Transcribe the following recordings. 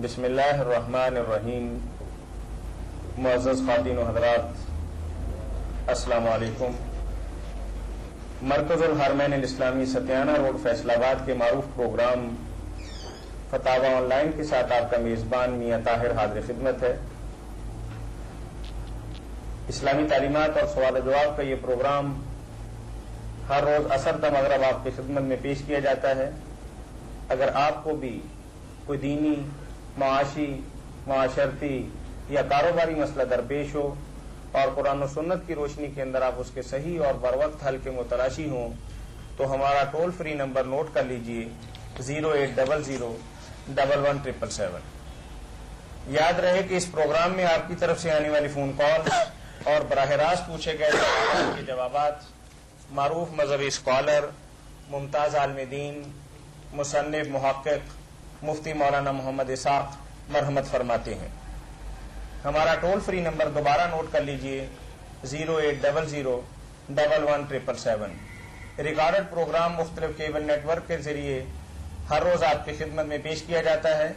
بسم اللہ الرحمن الرحیم. معزز خواتین و حضرات، السلام علیکم. مرکز الحرمین الاسلامی ستیانہ روڈ فیصل آباد کے معروف پروگرام فتاوی آن لائن کے ساتھ آپ کا میزبان میاں طاہر حاضر خدمت ہے. اسلامی تعلیمات اور سوال و جواب کا یہ پروگرام ہر روز عصر تا مغرب آپ کی خدمت میں پیش کیا جاتا ہے. اگر آپ کو بھی کوئی دینی، معاشی، معاشرتی یا کاروباری مسئلہ درپیش ہو اور قرآن و سنت کی روشنی کے اندر آپ اس کے صحیح اور بروقت حل کے متلاشی ہوں تو ہمارا ٹول فری نمبر نوٹ کر لیجئے 08001117777. یاد رہے کہ اس پروگرام میں آپ کی طرف سے آنے والی فون کال اور براہ راست پوچھے گئے سوالات کے جوابات معروف مذہبی اسکالر، ممتاز عالم دین، مصنف، محقق مفتی مولانا محمد اسحاق مرحمت فرماتے ہیں. ہمارا ٹول فری نمبر دوبارہ نوٹ کر لیجئے 08001117777. ریکارڈڈ پروگرام مختلف کیبل نیٹ ورک کے ذریعے ہر روز آپ کی خدمت میں پیش کیا جاتا ہے.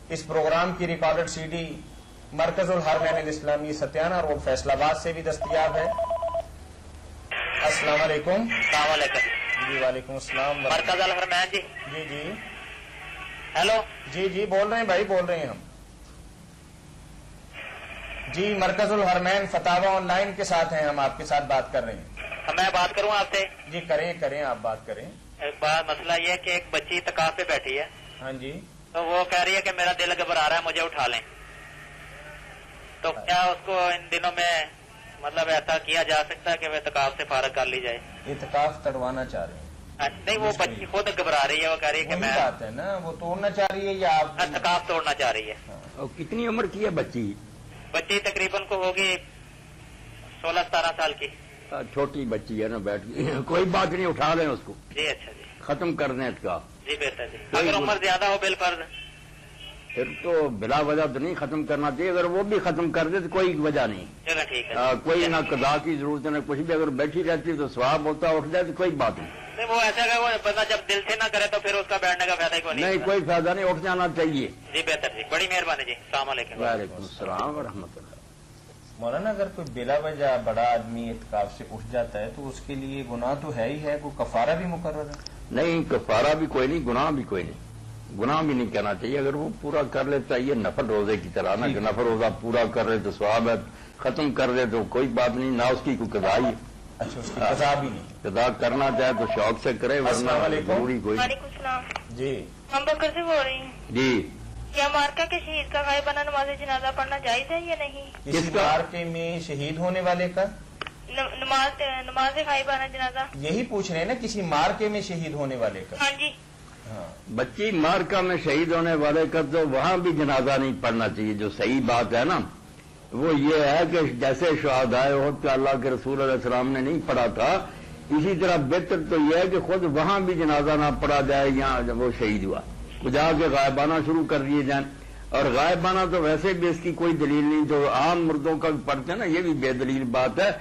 اس پروگرام کی ریکارڈڈ سی ڈی مرکز الحرمین الاسلامی ستیانہ روڈ فیصل آباد سے بھی دستیاب ہے. السلام علیکم. السلام علیکم. جی وعلیکم السلام. مرکز الحرمین جی. جی جی ہیلو. جی بول رہے ہیں بھائی، بول رہے ہیں ہم. جی مرکز الحرمین فتاوی آن لائن کے ساتھ ہیں، ہم آپ کے ساتھ بات کر رہے ہیں. میں بات کروں آپ سے؟ جی کریں آپ بات کریں. ایک بات مسئلہ یہ ہے کہ ایک بچی اعتکاف پہ بیٹھی ہے. ہاں جی. تو وہ کہہ رہی ہے کہ میرا دل گھبرا رہا ہے، مجھے اٹھا لیں. تو کیا اس کو ان دنوں میں مطلب ایسا کیا جا سکتا ہے کہ وہ اعتکاف سے فارغ کر لی جائے؟ اعتکاف تڑوانا چاہ رہے ہیں؟ نہیں، وہ بچی خود گھبرا رہی ہے، وہ کہہ رہی ہے کہ میں بات ہے نا، وہ توڑنا چاہ رہی ہے یا آپ اعتکاف توڑنا چاہ رہی ہے. اور کتنی عمر کی ہے بچی؟ بچی تقریباً کو ہوگی 16-17 سال کی. چھوٹی بچی ہے نا، بیٹھ گئی. کوئی بات نہیں، اٹھا لیں اس کو. جی اچھا جی. ختم کر دیں اس کا. جی بہتر جی. اگر عمر زیادہ ہو بالفرض پھر تو بلا وجہ تو نہیں ختم کرنا چاہیے. اگر وہ بھی ختم کر دے تو کوئی وجہ نہیں. چلو ٹھیک ہے. کوئی نہ قضا کی ضرورت ہے نہ کچھ بھی. اگر بیٹھی رہتی تو ثواب ہوتا، اٹھ جائے تو کوئی بات نہیں. نہیں، وہ ایسا کہ وہ بندہ جب دل سے نہ کرے تو پھر اس کا بیٹھنے کا فائدہ کوئی نہیں، کوئی فائدہ نہیں، اٹھ جانا چاہیے. جی بہتر جی، بڑی مہربانی جی. السلام علیکم. وعلیکم السلام ورحمۃ اللہ. مولانا اگر کوئی بلا وجہ بڑا آدمی اعتکاف سے اٹھ جاتا ہے تو اس کے لیے گناہ تو ہے ہی ہے، کوئی کفارہ بھی مقرر ہے؟ نہیں، کفارہ بھی کوئی نہیں، گناہ بھی کوئی نہیں. گناہ بھی نہیں کہنا چاہیے. اگر وہ پورا کر لیتا ہے یہ نفل روزے کی طرح نا، کہ نفل روزہ پورا کر لے تو ثواب ہے، ختم کر لے تو کوئی بات نہیں، نہ اس کی کوئی قضا ہی ہے. اچھا، اس کی قضا بھی نہیں. قضا کرنا چاہے تو شوق سے کرے، ورنہ السلام علیکم. ضروری کوئی. وعلیکم السلام. جی ہم بکر سے بول رہی ہیں. جی، کیا مارکا کے شہید کا غائبانہ نماز جنازہ پڑھنا جائز ہے یا نہیں؟ کسی مارکے میں شہید ہونے والے کا نماز غائبانہ جنازہ یہی پوچھ رہے ہیں نا، کسی مارکے میں شہید ہونے والے کا. ہاں جی. ہاں بچی مارکا میں شہید ہونے والے کا تو وہاں بھی جنازہ نہیں پڑھنا چاہیے. جو صحیح بات ہے نا وہ یہ ہے کہ جیسے شہدائے احد کا اللہ کے رسول علیہ السلام نے نہیں پڑھا تھا، اسی طرح بہتر تو یہ ہے کہ خود وہاں بھی جنازہ نہ پڑھا جائے یہاں جب وہ شہید ہوا، جا کے غائبانہ شروع کر دیے جائیں. اور غائبانہ تو ویسے بھی اس کی کوئی دلیل نہیں. جو عام مردوں کا پڑھتے ہیں نا، یہ بھی بے دلیل بات ہے.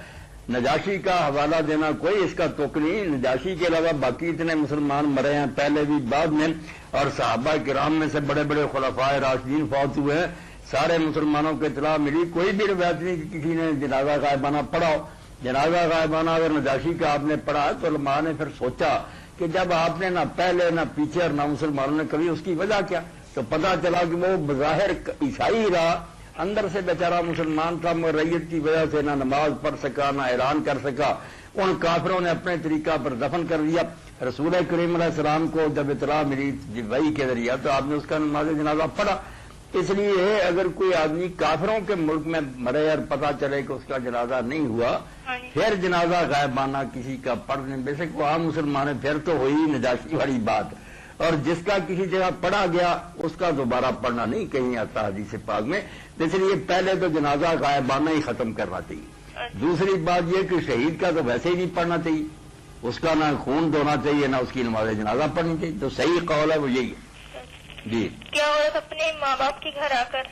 نجاشی کا حوالہ دینا کوئی اس کا تک نہیں. نجاشی کے علاوہ باقی اتنے مسلمان مرے ہیں پہلے بھی بعد میں، اور صحابہ کرام میں سے بڑے بڑے خلفائے راشدین فوت ہوئے ہیں. سارے مسلمانوں کو اطلاع ملی، کوئی بھی روایت نہیں کہ کسی نے جنازہ غائبانہ پڑھا ہو. جنازہ غائبانہ اگر نجاشی کا آپ نے پڑھا تو علماء نے پھر سوچا کہ جب آپ نے نہ پہلے نہ پیچھے اور نہ مسلمانوں نے کبھی، اس کی وجہ کیا؟ تو پتہ چلا کہ وہ بظاہر عیسائی رہا، اندر سے بیچارہ مسلمان تھا، مگر ریت کی وجہ سے نہ نماز پڑھ سکا نہ اعلان کر سکا. ان کافروں نے اپنے طریقہ پر دفن کر دیا. رسول کریم علیہ السلام کو جب اطلاع ملی وحی کے ذریعہ تو آپ نے اس کا نماز جنازہ پڑھا. اس لیے اگر کوئی آدمی کافروں کے ملک میں مرے اور پتہ چلے کہ اس کا جنازہ نہیں ہوا، پھر جنازہ غائبانہ کسی کا پڑھنے، بے شک وہ عام مسلمان ہے، پھر تو ہوئی نجاشی والی بات. اور جس کا کسی جگہ پڑھا گیا اس کا دوبارہ پڑھنا نہیں کہیں آتا حدیث پاک میں. اس لیے پہلے تو جنازہ غائبانہ ہی ختم کرنا چاہیے. دوسری بات یہ کہ شہید کا تو ویسے ہی نہیں پڑھنا چاہیے، اس کا نہ خون دھونا چاہیے نہ اس کی نماز جنازہ پڑھنی چاہیے. تو صحیح قول ہے وہ یہی ہے. جی، کیا عورت اپنے ماں باپ کے گھر آ کر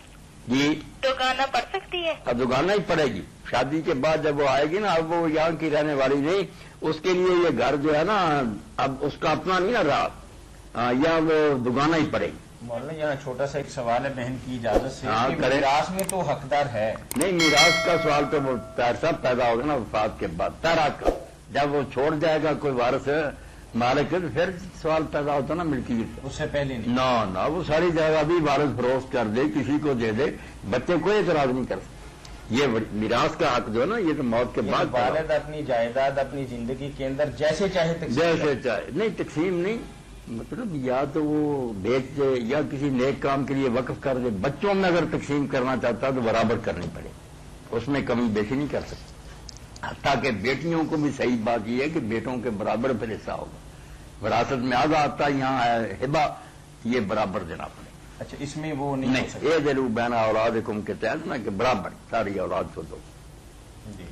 جی دوگانہ پڑھ سکتی ہے؟ اب دوگانہ ہی پڑے گی. شادی کے بعد جب وہ آئے گی نا، اب وہ یہاں کی رہنے والی نہیں، اس کے لیے یہ گھر جو ہے نا اب اس کا اپنا نہیں نہ رہا، یا وہ دوگانہ ہی پڑے گی. مولانا یہاں چھوٹا سا ایک سوال ہے بہن کی اجازت سے ہاں، کہ کریں۔ میراث میں تو حقدار ہے، نہیں، میراث کا سوال تو وہ صاحب پیدا ہوگا نا وفات کے بعد، تیراک کا جب وہ چھوڑ جائے گا کوئی وارث مالک ہے تو پھر سوال پیدا ہوتا نا ملکیت۔ اس سے پہلے نہیں۔ نہ وہ ساری جگہ بھی وارث فروخت کر دے، کسی کو دے دے، بچے کوئی اعتراض نہیں کر سکتے۔ یہ میراث کا حق جو ہے نا یہ تو موت کے بعد پیدا ہوتا ہے۔ والد اپنی جائیداد اپنی زندگی کے اندر جیسے چاہے تقسیم جیسے چاہے، نہیں تقسیم نہیں، مطلب یا تو وہ بیچ دے یا کسی نیک کام کے لیے وقف کر دے۔ بچوں میں اگر تقسیم کرنا چاہتا تو برابر کرنی پڑے، اس میں کمی بیشی نہیں کر سکتا۔ حتیٰ کہ بیٹیوں کو بھی صحیح بات یہ ہے کہ بیٹوں کے برابر پھر حصہ ہوگا۔ وراثت میں آدھا آتا، یہاں ہے ہبہ، یہ برابر دینا پڑے۔ اچھا، اس میں وہ نہیں ہو سکتا۔ یہ دلو بین اولادکم کے تحت نا کہ برابر ساری اولاد کو دو۔ جی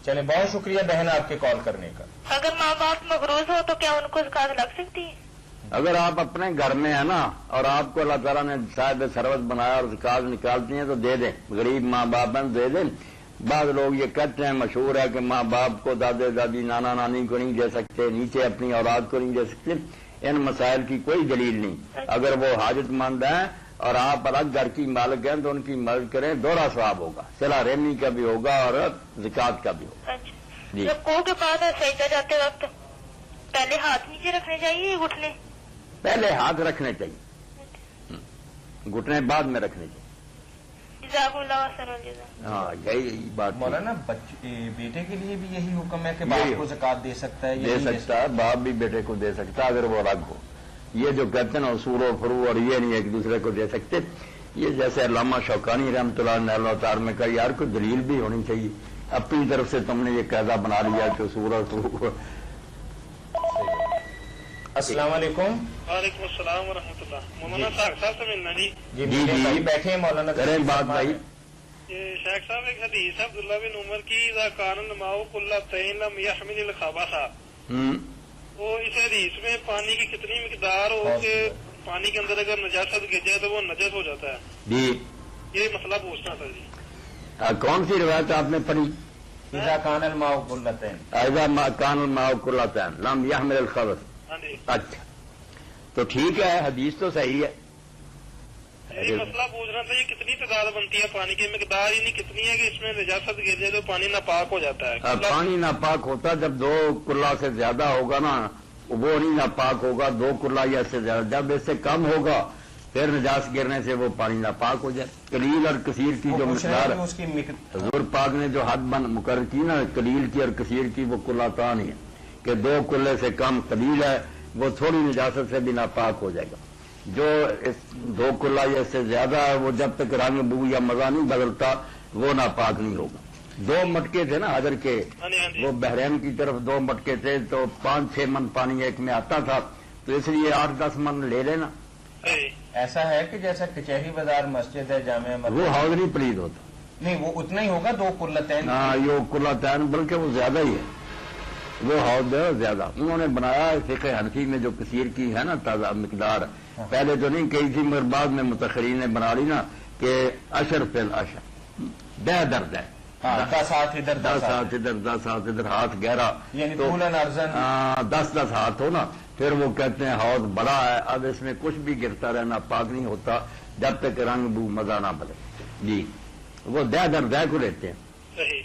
چلے، بہت شکریہ بہن آپ کے کال کرنے کا۔ اگر ماں باپ مقروض ہو تو کیا ان کو زکات لگ سکتی ہے؟ اگر آپ اپنے گھر میں ہیں نا اور آپ کو اللہ تعالیٰ نے صاحب ثروت بنایا اور زکات نکالتی ہیں تو دے دیں، غریب ماں باپ ہیں دے دیں۔ بعض لوگ یہ کہتے ہیں، مشہور ہے کہ ماں باپ کو دادے دادی نانا نانی کو نہیں دے سکتے، نیچے اپنی اولاد کو نہیں دے سکتے۔ ان مسائل کی کوئی دلیل نہیں۔ اگر وہ حاجت مند ہیں اور آپ الگ گھر کی مالک ہیں تو ان کی مدد کریں، دوہرا ثواب ہوگا، صلہ رحمی کا بھی ہوگا اور زکات کا بھی ہوگا۔ اچھا، جی رکوع کے بعد سجدہ جاتے وقت پہلے ہاتھ نیچے رکھنے چاہیے یا گھٹنے؟ پہلے ہاتھ رکھنے چاہیے، گھٹنے بعد میں رکھنے چاہیے۔ جزاک اللہ خیر الجزا۔ ہاں یہی بات ہے۔ مولانا بیٹے کے لیے بھی یہی حکم ہے کہ باپ کو زکات دے سکتا ہے یا دے نہیں دے سکتا ہے، باپ بھی بیٹے کو دے سکتا ہے اگر وہ الگ ہو۔ یہ جو کہتے ہیں نا اصول و فرو اور یہ نہیں ایک دوسرے کو دے سکتے، یہ جیسے علامہ شوکانی رحمۃ اللہ تعالی میں کہا یار کوئی دلیل بھی ہونی چاہیے، اپنی طرف سے تم نے یہ قاعدہ بنا لیا کہ اصول اور فرو۔ السلام علیکم۔ وعلیکم السلام ورحمۃ اللہ۔ مولانا شیخ صاحب سے ملنا جی۔ جی جی، جی۔ بھائی بیٹھے ہیں مولانا، کریں بات بھائی۔ یہ شیخ صاحب ایک حدیث ہے عبداللہ بن عمر کی، اذا کان الماء قلتین لم یحمل الخبث۔ وہ اس حدیث میں پانی کی کتنی مقدار ہو کہ پانی کے اندر اگر نجاست گر جائے تو وہ نجس ہو جاتا ہے؟ جی یہ مسئلہ پوچھنا تھا جی۔ کون سی روایت آپ نے پڑھی؟ اذا کان الماء قلتین، اذا کان الماء قلتین لم یحمل الخبث۔ ہاں جی، اچھا تو ٹھیک ہے، حدیث تو صحیح ہے۔ یہ مسئلہ پوچھنا تھا، یہ کتنی تعداد بنتی ہے پانی کی؟ مقدار ہی نہیں کتنی ہے کہ اس میں نجاست گر جائے تو پانی ناپاک ہو جاتا ہے؟ پانی ناپاک ہوتا جب 2 کلا سے زیادہ ہوگا نا، وہ نہیں ناپاک ہوگا 2 کلا یا اس سے زیادہ۔ جب اس سے کم ہوگا پھر نجاست گرنے سے وہ پانی ناپاک ہو جائے۔ قلیل اور کثیر کی جو مقدار ہے، اس کی حضور پاک نے جو حد مقرر کی نا قلیل کی اور کثیر کی، وہ کلا تان ہی ہے کہ 2 کلے سے کم قلیل ہے، وہ تھوڑی نجاست سے بھی ناپاک ہو جائے گا۔ جو اس 2 کلا یا اس سے زیادہ ہے وہ جب تک رنگ بو یا مزہ نہیں بدلتا وہ ناپاک نہیں ہوگا۔ 2 مٹکے تھے نا حضر کے، وہ بحرین کی طرف 2 مٹکے تھے تو 5-6 من پانی ایک میں آتا تھا، تو اس لیے 8-10 من لے لینا۔ ایسا ہے کہ جیسا کچہری بازار مسجد ہے جامع مسجد، وہ حوض نہیں پلید ہوتا، نہیں وہ اتنا ہی ہوگا 2 قلتین۔ ہاں یہ کلا تین بلکہ وہ زیادہ ہی ہے، وہ حوض ہے زیادہ۔ انہوں نے بنایا فقہ حنفی میں جو کثیر کی ہے نا تازہ مقدار، پہلے تو نہیں کہی تھی مگر بعد میں متاخرین نے بنا لی نا کہ اشر فی الاشر، 10 درد ہے، 10 ہاتھ ادھر 10 ہاتھ ادھر 10 ہاتھ ادھر، ہاتھ گہرا، یعنی تو طولن عرضن 10 ہاتھ ہو نا، پھر وہ کہتے ہیں حوض بڑا ہے، اب اس میں کچھ بھی گرتا رہنا پاک نہیں ہوتا جب تک رنگ بو مزہ نہ بدلے۔ جی وہ 10 درد کو لیتے ہیں۔ صحیح۔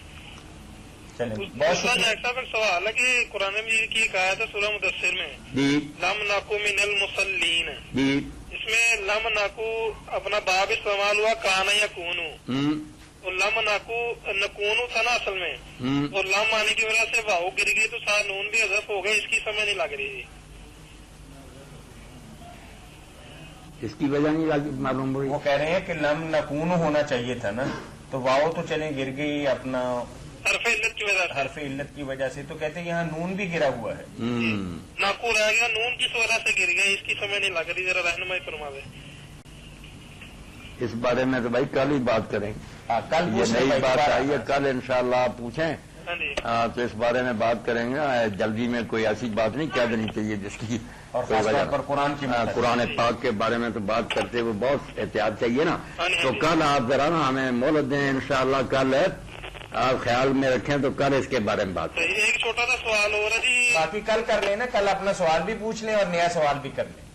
چلیں مولانا بہت شیخ شکریہ۔ صاحب ایک سوال ہے کہ قرآن مجید کی ایک آیت ہے سورہ مدثر میں، جی لم ناکو من المصلین، جی اس میں لم ناکو اپنا باب استعمال ہوا کانا یا کونو، اور لم ناکو نکونو تھا نا اصل میں، اور لم آنے کی وجہ سے واؤ گر گئی تو ساتھ نون بھی حذف ہو گئی، اس کی سمجھ نہیں لگ رہی تھی۔ اس کی وجہ نہیں معلوم ہوئی۔ وہ کہہ رہے ہیں کہ لم نکون ہونا چاہیے تھا نا، تو واؤ تو چلیں گر گئی اپنا حرف علت کی وجہ سے، حرف علت کی وجہ سے، تو کہتے ہیں یہاں نون بھی گرا ہوا ہے۔ ناکو رہ گیا، نون کس وجہ سے گر گیا، اس کی سمجھ نہیں لگ رہی، ذرا رہنمائی فرما دیں۔ اس بارے میں تو بھائی کل ہی بات کریں گے، کل یہ پوچھیں نئی بھائی بات دوبارہ۔ آئی ہے، کل انشاءاللہ آپ پوچھیں ہاں جی، تو اس بارے میں بات کریں گے۔ جلدی میں کوئی ایسی بات نہیں کہہ دینی چاہیے جس کی اور کوئی خاص وجہ طور پر قرآن کی مدد۔ قرآن پاک کے بارے میں تو بات کرتے ہوئے بہت احتیاط چاہیے نا، تو کل آپ ذرا نا ہمیں مہلت دیں انشاءاللہ، کل آپ خیال میں رکھیں تو کل اس کے بارے میں بات کریں۔ صحیح۔ ایک چھوٹا سا سوال ہو رہا جی، باقی کل کر لینا، کل اپنا سوال بھی پوچھ لیں اور نیا سوال بھی کر لیں۔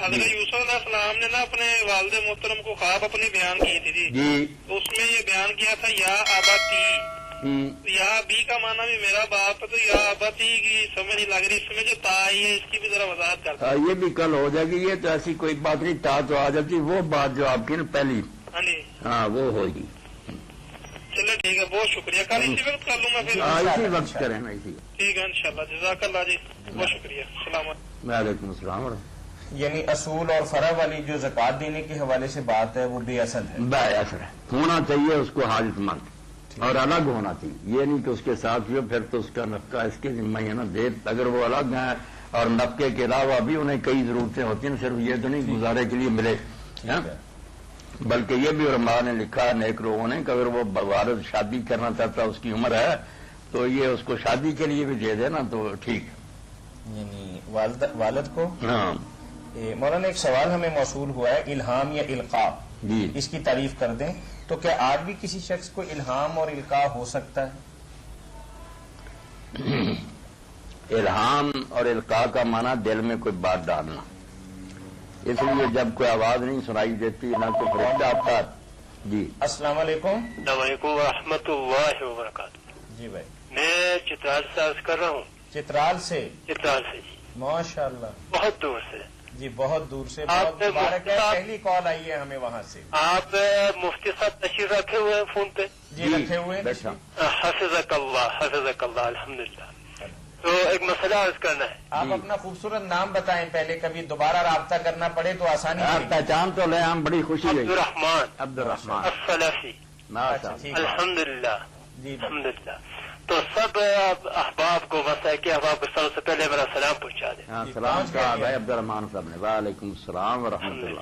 حضرت یوسف علیہ السلام نے نا اپنے والد محترم کو خواب اپنی بیان کی تھی جی تو اس میں یہ بیان کیا تھا یا آباتی، یا بی کا معنی بھی میرا باپ ہے، تو یا آباتی کی سمجھ نہیں لگ رہی، اس میں جو تا آئی ہے اس کی بھی ذرا وضاحت کرتا ہے۔ یہ بھی کل ہو جائے گی، یہ تو ایسی کوئی بات نہیں، تا تو آ جاتی، وہ بات جو آپ کی نا پہلی ہاں جی ہاں وہ ہوگی۔ چلے ٹھیک ہے، بہت شکریہ، کل اسی وقت کر لوں گا پھر۔ اسی وقت کریں نا، اسی وقت۔ ٹھیک ہے انشاءاللہ، جزاک اللہ جی، بہت شکریہ، السلام علیکم۔ وعلیکم السلام ورحمۃ یعنی اصول اور فرع والی جو زکوٰۃ دینے کے حوالے سے بات ہے وہ بے اثر ہے، اللہ۔ بے اثر ہے، ہونا چاہیے اس کو حاجت مند اور الگ ہونا چاہیے، یہ نہیں کہ اس کے ساتھ جو پھر تو اس کا نفقہ اس کے ذمہ ہی ہے نا دے، اگر وہ الگ ہیں اور نفقے کے علاوہ بھی انہیں کئی ضرورتیں ہوتی ہیں، صرف یہ تو نہیں گزارے کے لیے ملے، بلکہ یہ بھی علماء نے لکھا ہے نیک لوگوں نے کہ اگر وہ والد شادی کرنا چاہتا ہے، اس کی عمر ہے تو یہ اس کو شادی کے لیے بھی دے دے نا تو ٹھیک ہے، یعنی والد کو۔ ہاں مولانا ایک سوال ہمیں موصول ہوا ہے، الہام یا القاء، جی۔ اس کی تعریف کر دیں تو کیا آج بھی کسی شخص کو الہام اور القاء ہو سکتا ہے؟ الہام اور القاء کا معنی دل میں کوئی بات ڈالنا، اس لیے جب کوئی آواز نہیں سنائی دیتی نہ کوئی فرشتہ آتا۔ جی السلام علیکم۔ السلام علیکم ورحمۃ اللہ وبرکاتہ۔ جی بھائی، میں چترال سے عرض کر رہا ہوں۔ چترال سے؟ چترال سے جی، ماشاء اللہ، بہت دور سے جی بہت دور سے، آپ بہت مبارک ہے، صاحب- پہلی کال آئی ہے ہمیں وہاں سے۔ آپ مفتی صاحب تشریف رکھے ہوئے ہیں فون پہ؟ جی رکھے ہوئے ہیں۔ بیٹھا۔ حفظک اللہ الحمدللہ۔ تو ایک مسئلہ عرض کرنا ہے۔ آپ اپنا خوبصورت نام بتائیں پہلے، کبھی دوبارہ رابطہ کرنا پڑے تو آسانی آپ ہوگی۔ پہچان تو لیں، ہم بڑی خوشی ہوئی۔ عبد الرحمان السلفی، ماشاء اچھا، اللہ۔ ٹھیک ہے۔ الحمدللہ جی الحمدللہ۔ تو سب احباب کو مسائق احباب کو سب سے پہلے میرا سلام پہنچا دیں۔ ہاں سلام کہا بھائی عبد الرحمان صاحب نے۔ وعلیکم السلام ورحمۃ اللہ۔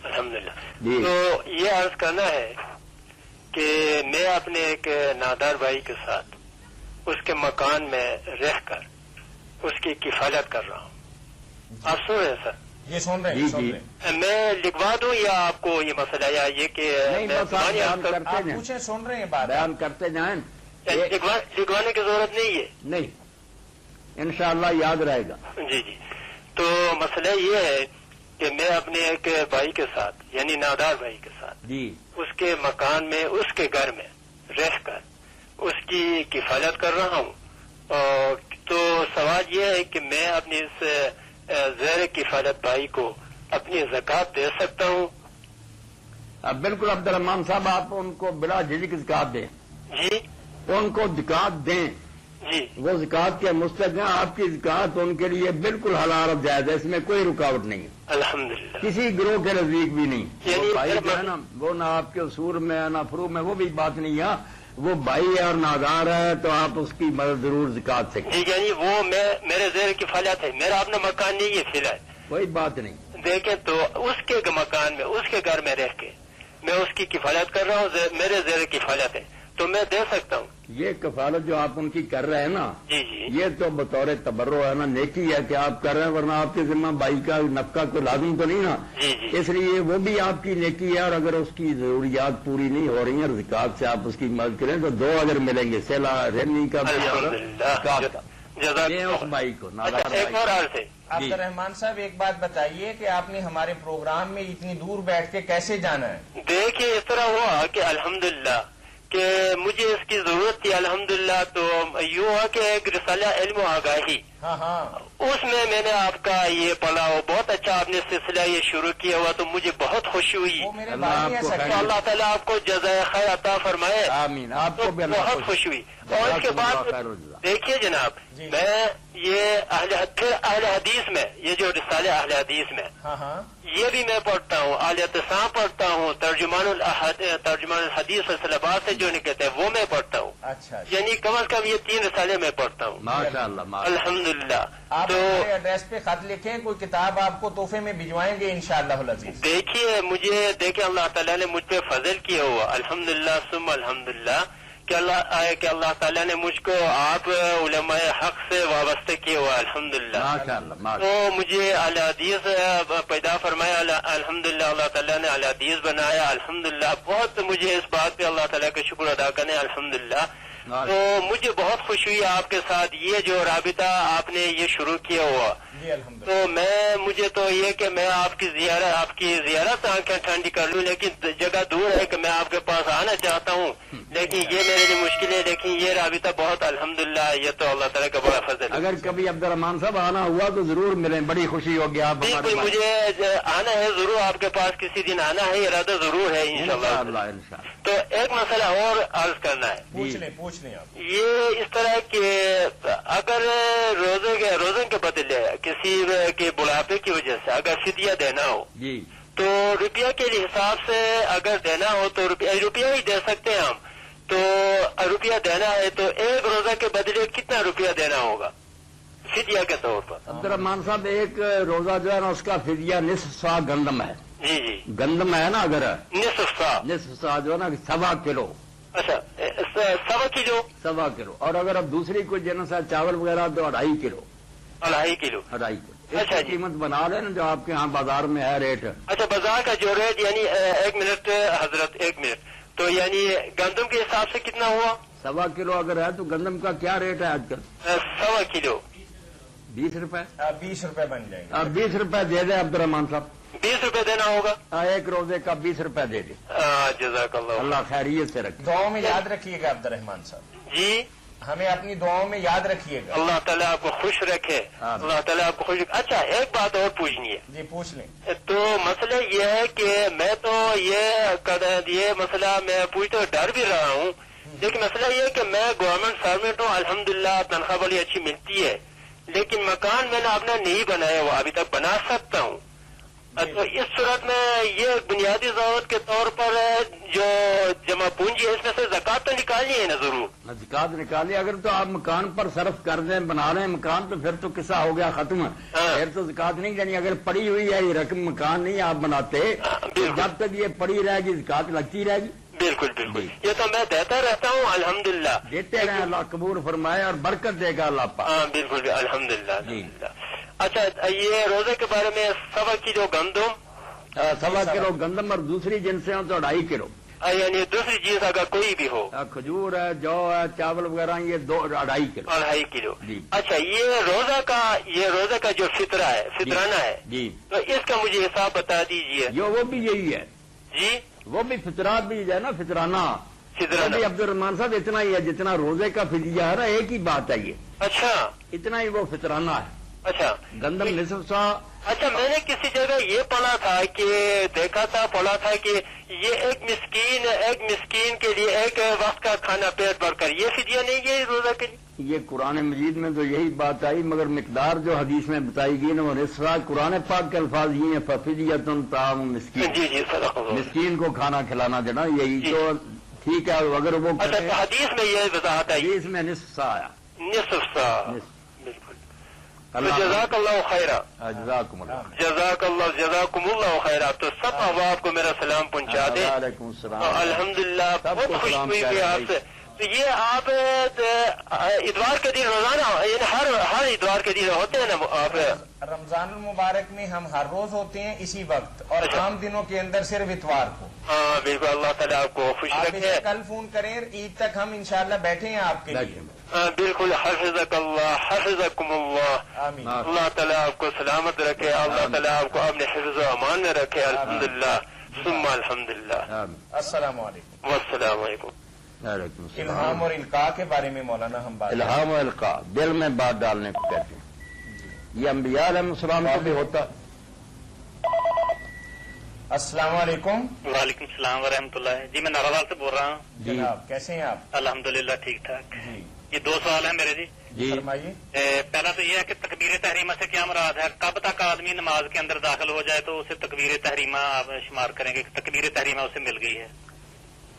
الحمدللہ۔ جی۔ تو یہ عرض کرنا ہے کہ میں اپنے ایک نادار بھائی کے ساتھ اس کے مکان میں رہ کر اس کی کفالت کر رہا ہوں۔ آپ سن رہے ہیں سر؟ یہ سن رہے جی، ہیں، سن جی۔ رہے ہیں۔ میں لکھوا دوں یا آپ کو یہ مسئلہ یا یہ کہ نہیں، میں بس آپ زبانی بیان عرض کر- کرتے آپ جائیں، پوچھیں، سن رہے ہیں بات۔ بیان کرتے جائیں۔ لکھوانے کی ضرورت نہیں ہے۔ نہیں، انشاءاللہ یاد رہے گا۔ جی جی۔ تو مسئلہ یہ ہے کہ میں اپنے ایک بھائی کے ساتھ یعنی نادار بھائی کے ساتھ جی اس کے مکان میں اس کے گھر میں رہ کر اس کی کفالت کر رہا ہوں۔ تو سوال یہ ہے کہ میں اپنی اس زیر کفالت بھائی کو اپنی زکوٰۃ دے سکتا ہوں؟ اب بالکل عبد الرحمان صاحب، آپ ان کو بلا جھجک زکات دیں، جی ان کو زکات دیں، جی وہ زکات کے مستحق ہیں، آپ کی زکات ان کے لیے بالکل حلال اور جائز ہے، اس میں کوئی رکاوٹ نہیں ہے، الحمدللہ۔ کسی گروہ کے نزدیک بھی نہیں۔ یعنی وہ بھائی جو ہے نا، وہ نہ آپ کے اصول میں ہے نہ فروع میں، وہ بھی بات نہیں ہے، وہ بھائی ہے اور نادار ہے تو آپ اس کی مدد ضرور زکات سے کریں، جی یعنی وہ میرے زیر کفالت ہے، میرا اپنا مکان نہیں ہے فی الحال، کوئی بات نہیں۔ دیکھیں تو اس کے مکان میں اس کے گھر میں رہ کے میں اس کی کفالت کر رہا ہوں، میرے زیر کفالت ہے تو میں دے سکتا ہوں؟ یہ کفالت جو آپ ان کی کر رہے ہیں نا، جی جی یہ تو بطور تبرع ہے نا، نیکی ہے کہ آپ کر رہے ہیں، ورنہ آپ کے ذمہ بھائی کا نفقہ کو لازم تو نہیں نا، جی جی اس لیے وہ بھی آپ کی نیکی ہے، اور اگر اس کی ضروریات پوری نہیں ہو رہی ہیں اور زکات سے آپ اس کی مدد کریں تو دو اگر ملیں گے، سیلا رہنی کا بھی اور الحمدللہ، زکات کا، جزاک یہ اس بھائی کو اچھا نادار ایک اور بھائی۔ عرض ہے، عبد الرحمان صاحب ایک بات بتائیے کہ آپ نے ہمارے پروگرام میں اتنی دور بیٹھ کے کیسے جانا ہے؟ دیکھیے اس طرح ہوا کہ الحمدللہ کہ مجھے اس کی ضرورت تھی، الحمدللہ تو یوں ہوا کہ ایک رسالہ علم و آگاہی، ہاں ہاں، اس میں نے آپ کا یہ پڑھا ہو، بہت اچھا آپ نے سلسلہ یہ شروع کیا ہوا تو مجھے بہت خوشی ہوئی، وہ میرے اللہ بھائی آپ کو ہیں تو سکے۔ اللہ تعالیٰ آپ کو جزائے خیر عطا فرمائے، آمین، آپ تو کو بھی اللہ بہت خوشی ہوئی۔ اور اس کے بعد دیکھیے جناب، جی۔ میں یہ پھر اہل حدیث میں یہ جو رسالہ اہل حدیث میں ہاں ہاں، یہ بھی میں پڑھتا ہوں، اعتسام پڑھتا ہوں، ترجمان الحدیث سلسلہ سے جو نکلتے ہیں وہ میں پڑھتا ہوں، اچھا، یعنی کم از کم یہ 3 رسالے میں پڑھتا ہوں، ماشاء اللہ، ماشاء اللہ۔ الحمدللہ۔ آپ تو ہمارے ایڈریس پہ خط لکھیں، کوئی کتاب آپ کو تحفے میں بھجوائیں گے انشاءاللہ العزیز۔ دیکھیے اللہ تعالیٰ نے مجھ پہ فضل کیا ہوا، الحمدللہ ثم الحمدللہ، کہ اللہ تعالیٰ نے مجھ کو آپ علماء حق سے وابستہ کیے ہوا الحمدللہ. تو مجھے اعلی حدیث پیدا فرمایا الحمدللہ. اللہ تعالیٰ نے اعلی حدیث بنایا الحمدللہ. بہت مجھے اس بات پہ اللہ تعالیٰ کا شکر ادا کرنے الحمدللہ. تو مجھے بہت خوشی ہوئی آپ کے ساتھ یہ جو رابطہ آپ نے یہ شروع کیا ہوا. تو مجھے تو یہ کہ میں آپ کی زیارت آنکھیں ٹھنڈی کر لوں، لیکن جگہ دور ہے کہ میں آپ کے پاس آنا چاہتا ہوں، لیکن یہ میرے لیے مشکل ہے. لیکن یہ رابطہ بہت الحمدللہ یہ تو اللہ تعالیٰ کا بڑا فضل ہے. اگر کبھی عبدالرحمان صاحب آنا ہوا تو ضرور ملیں، بڑی خوشی ہوگی. آپ بالکل مجھے آنا ہے ضرور، آپ کے پاس کسی دن آنا ہے، ارادہ ضرور ہے انشاءاللہ. تو ایک مسئلہ اور عرض کرنا ہے. پوچھ لیں آپ. یہ اس طرح کہ اگر روزے کے بدلے کسی کے بڑھاپے کی وجہ سے اگر فدیہ دینا ہو جی تو روپیہ کے حساب سے اگر دینا ہو تو روپیہ ہی دے سکتے ہیں ہم. تو روپیہ دینا ہے تو ایک روزہ کے بدلے کتنا روپیہ دینا ہوگا فدیہ کے طور پر؟ عبدالرحمان صاحب ایک روزہ جو ہے نا اس کا فدیہ نصف سا گندم ہے. جی جی گندم ہے نا، اگر نصف سا جو ہے نا 1.25 کلو. اچھا 1.25 کلو. اور اگر اب دوسری کوئی جنس ہے چاول وغیرہ تو 2.5 کلو. 2.5 کلو. اچھا جی. قیمت بنا لیں نا جو آپ کے ہاں بازار میں ہے ریٹ. اچھا بازار کا جو ریٹ یعنی ایک منٹ حضرت ایک منٹ، تو یعنی گندم کے حساب سے کتنا ہوا؟ 1.25 کلو اگر ہے تو گندم کا کیا ریٹ ہے آج کل؟ 1.25 کلو 20 روپے. 20 روپے بن جائیں گے. آپ 20 روپے دے دیں عبدالرحمان صاحب. 20 روپے دینا ہوگا ایک روزے کا 20 روپے دے دیں. جزاک اللہ. اللہ خیریت سے رکھے. دعاؤں میں یاد رکھیے گا عبدالرحمان صاحب. جی ہمیں اپنی دعاؤں میں یاد رکھیے گا. اللہ تعالیٰ آپ کو خوش رکھے. اللہ تعالیٰ آپ کو خوش رکھے. اچھا ایک بات اور پوچھنی ہے. جی پوچھ لیں. تو مسئلہ یہ ہے کہ میں تو یہ مسئلہ میں پوچھتے ڈر بھی رہا ہوں، لیکن مسئلہ یہ ہے کہ میں گورنمنٹ سروینٹ ہوں الحمدللہ، تنخواہ بڑی اچھی ملتی ہے، لیکن مکان میں نے اپنا نہیں بنایا ہوا، ابھی تک بنا سکتا ہوں. تو اس صورت میں یہ بنیادی ضرورت کے طور پر جو جمع پونجی ہے اس میں سے زکوٰۃ تو نکالنی ہے نا ضرور. زکوٰۃ نکالی. اگر تو آپ مکان پر صرف کر دیں بنا رہے ہیں مکان تو پھر تو قصہ ہو گیا ختم. پھر تو زکوٰۃ نہیں دینی. اگر پڑی ہوئی ہے یہ رقم مکان نہیں آپ بناتے جب تک یہ پڑی رہے گی زکوٰۃ لگتی رہے گی. بالکل بالکل یہ تو میں دیتا رہتا ہوں الحمدللہ. دیتے رہیں اللہ قبول فرمائے اور برکت دے گا اللہ پاک. ہاں بالکل الحمدللہ. اچھا یہ روزے کے بارے میں 1.25 کلو گندم 1.25 کلو گندم اور دوسری جنسیں ہوں تو 2.5 کلو. یعنی دوسری چیز اگر کوئی بھی ہو، کھجور ہے جو ہے چاول وغیرہ یہ 2.5 کلو. 2.5 کلو. جی. اچھا یہ روزہ کا جو فطرانہ ہے جی تو اس کا مجھے حساب بتا دیجئے. وہ بھی یہی ہے جی. وہ بھی فطرات بھی ہے نا فطرانہ. عبدالرحمان صاحب اتنا ہی ہے جتنا روزے کا فدیہ ہے نا، ایک ہی بات ہے یہ. اچھا اتنا ہی وہ فطرانہ ہے. اچھا گندم نصف سا. اچھا میں نے کسی جگہ یہ پڑھا تھا کہ یہ ایک مسکین کے لیے ایک وقت کا کھانا پیٹ بھر کر یہ فدیہ نہیں ہے روزہ کے لیے. یہ قرآن مجید میں تو یہی بات آئی، مگر مقدار جو حدیث میں بتائی گئی نا وہ نصف سا. قرآن پاک کے الفاظ یہ ہیں ففدیۃ طعام مسکین. جی جی مسکین کو کھانا کھلانا دینا یہی تو ٹھیک ہے. اگر وہ حدیث میں یہ وضاحت ہے، حدیث میں نصف سا آیا. نصف سا. بالکل. جزاک اللہ خیرہ. جزاکم اللہ. جزاکم اللہ خیرہ. تو سب احباب کو میرا سلام پہنچا دیں. وعلیکم السلام. الحمدللہ بہت خوش ہوئی آپ سے. تو یہ آپ اتوار کے دن روزانہ یعنی ہر اتوار کے دن ہوتے ہیں نا آپ؟ رمضان المبارک میں ہم ہر روز ہوتے ہیں اسی وقت، اور عام دنوں کے اندر صرف اتوار کو. ہاں بالکل. اللہ تعالیٰ آپ کو خوش رکھے. کل فون کریں، عید تک ہم انشاءاللہ بیٹھے ہیں آپ کے لیے. بالکل. حفظک اللہ حفظکم اللہ. آمین. اللہ تعالیٰ آپ کو سلامت رکھے. اللہ تعالیٰ آپ کو اپنے حفظ و امان میں رکھے. الحمدللہ ثم الحمدللہ. السلام علیکم. والسلام علیکم. الہام اور القاء کے بارے میں مولانا ہم بات. الہام و القاء دل میں بات ڈالنے کو کہتے ہیں. یہ انبیاء علیہ السلام کو بھی ہوتا. السلام علیکم. وعلیکم السلام ورحمۃ اللہ. جی میں ناراوال سے بول رہا ہوں. جناب کیسے ہیں آپ؟ الحمدللہ ٹھیک ٹھاک. جی یہ 2 سوال ہیں میرے. جی فرمائیے. پہلا تو یہ ہے کہ تکبیر تحریمہ سے کیا مراد ہے؟ کب تک آدمی نماز کے اندر داخل ہو جائے تو اسے تکبیر تحریمہ آپ شمار کریں گے کہ تکبیر تحریمہ اسے مل گئی ہے؟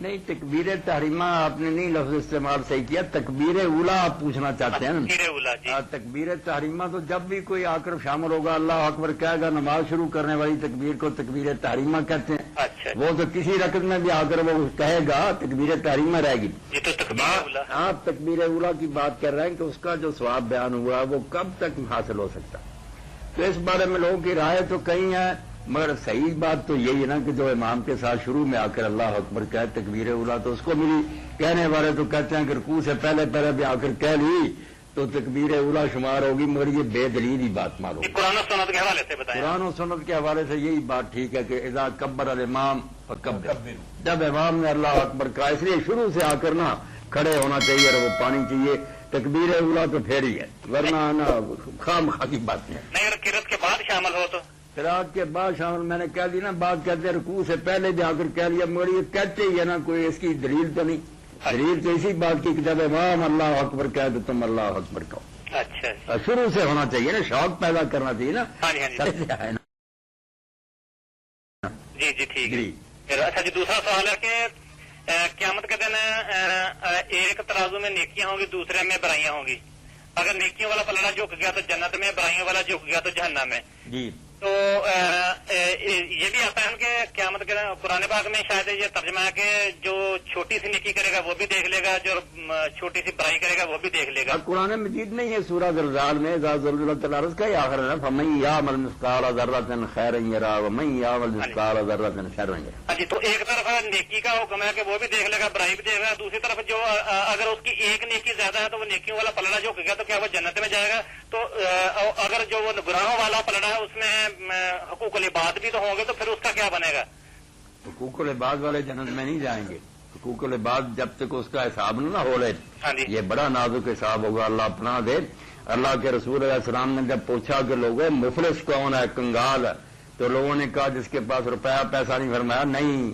نہیں، تکبیر تحریمہ آپ نے نہیں لفظ استعمال صحیح کیا. تکبیر اولا آپ پوچھنا چاہتے ہیں نا؟ تکبیر اولا. جی. تکبیر تحریمہ تو جب بھی کوئی آ کر شامل ہوگا اللہ اکبر کہے گا، نماز شروع کرنے والی تکبیر کو تکبیر تحریمہ کہتے ہیں. اچھا. اچھا وہ تو کسی رکعت میں بھی آ کر وہ کہے گا تکبیر تحریمہ رہے گی. یہ تو تکبیر اولا. آپ تکبیر اولا کی بات کر رہے ہیں کہ اس کا جو ثواب بیان ہوا وہ کب تک حاصل ہو سکتا. تو اس بارے میں لوگوں کی رائے تو کئی ہے، مگر صحیح بات تو یہی ہے نا کہ جو امام کے ساتھ شروع میں آ کر اللہ اکبر کہے تکبیر اولا، تو اس کو ملی. کہنے والے تو کہتے ہیں کہ رکوع سے پہلے بھی آ کر کہہ لی تو تکبیر اولا شمار ہوگی، مگر یہ بے دلیل ہی بات معلوم. قرآن و سنت کے حوالے سے بتائیں. قرآن و سنت کے حوالے سے یہی بات ٹھیک ہے کہ اذا کبر الامام فکبر، جب امام نے اللہ اکبر کہا، اس لیے شروع سے آ کر نا کھڑے ہونا چاہیے اور وہ پانی چاہیے. تکبیر اولا تو پھر ہی ہے، ورنہ نا خام خاکی بات نہیں ہے. نہیں اگر قرات کے بعد شامل ہو تو قرات کے بعد شامل، میں نے کہہ دی نا بات کہتے ہیں رکوع سے پہلے بھی آ کر کہہ لیا، مگر یہ کہتے ہی ہے نا، کوئی اس کی دلیل تو نہیں. دلیل تو اسی بات کی کہ جب امام اللہ اکبر کہے تو تم اللہ اکبر کہو. اچھا شروع سے ہونا چاہیے نا، شوق پیدا کرنا چاہیے نا. ہاں جی ہاں جی جی جی ٹھیک ہے. اچھا جی دوسرا سوال ہے کہ قیامت کے دن ایک ترازو میں نیکیاں ہوں گی، دوسرے میں برائیاں ہوں گی. اگر نیکیوں والا پلڑا جھک گیا تو جنت میں، برائیوں والا جھک گیا تو جہنم میں. جی تو یہ بھی آتا ہے کہ قیامت کے قرآن پاک میں شاید یہ ترجمہ ہے کہ جو چھوٹی سی نیکی کرے گا وہ بھی دیکھ لے گا، جو چھوٹی سی برائی کرے گا وہ بھی دیکھ لے گا. قرآن مجید نہیں ہے سورہ زلزال میں العرض کا آخر ہے فمن یعمل مثقال ذرۃ خیرا یرہ ومن یعمل مثقال ذرۃ شرا یرہ. ہاں جی تو ایک طرف نیکی کا حکم ہے کہ وہ بھی دیکھ لے گا، برائی بھی دیکھ لے گا. دوسری طرف جو اگر اس کی ایک نیکی زیادہ ہے تو وہ نیکیوں والا پلڑا جو گیا تو کیا وہ جنت میں جائے گا. تو اگر جو وہ گناہوں والا پلڑا ہے اس میں حقوق العباد بھی تو ہوں گے تو پھر اس کا کیا بنے گا؟ حقوق العباد والے جنت میں نہیں جائیں گے. حقوق العباد جب تک اس کا حساب نہ ہو لے، یہ بڑا نازک حساب ہوگا. اللہ پناہ دے. اللہ کے رسول علیہ السلام نے جب پوچھا کہ لوگوں مفلس کون ہے، کنگال ہے، تو لوگوں نے کہا جس کے پاس روپیہ پیسہ نہیں. فرمایا نہیں،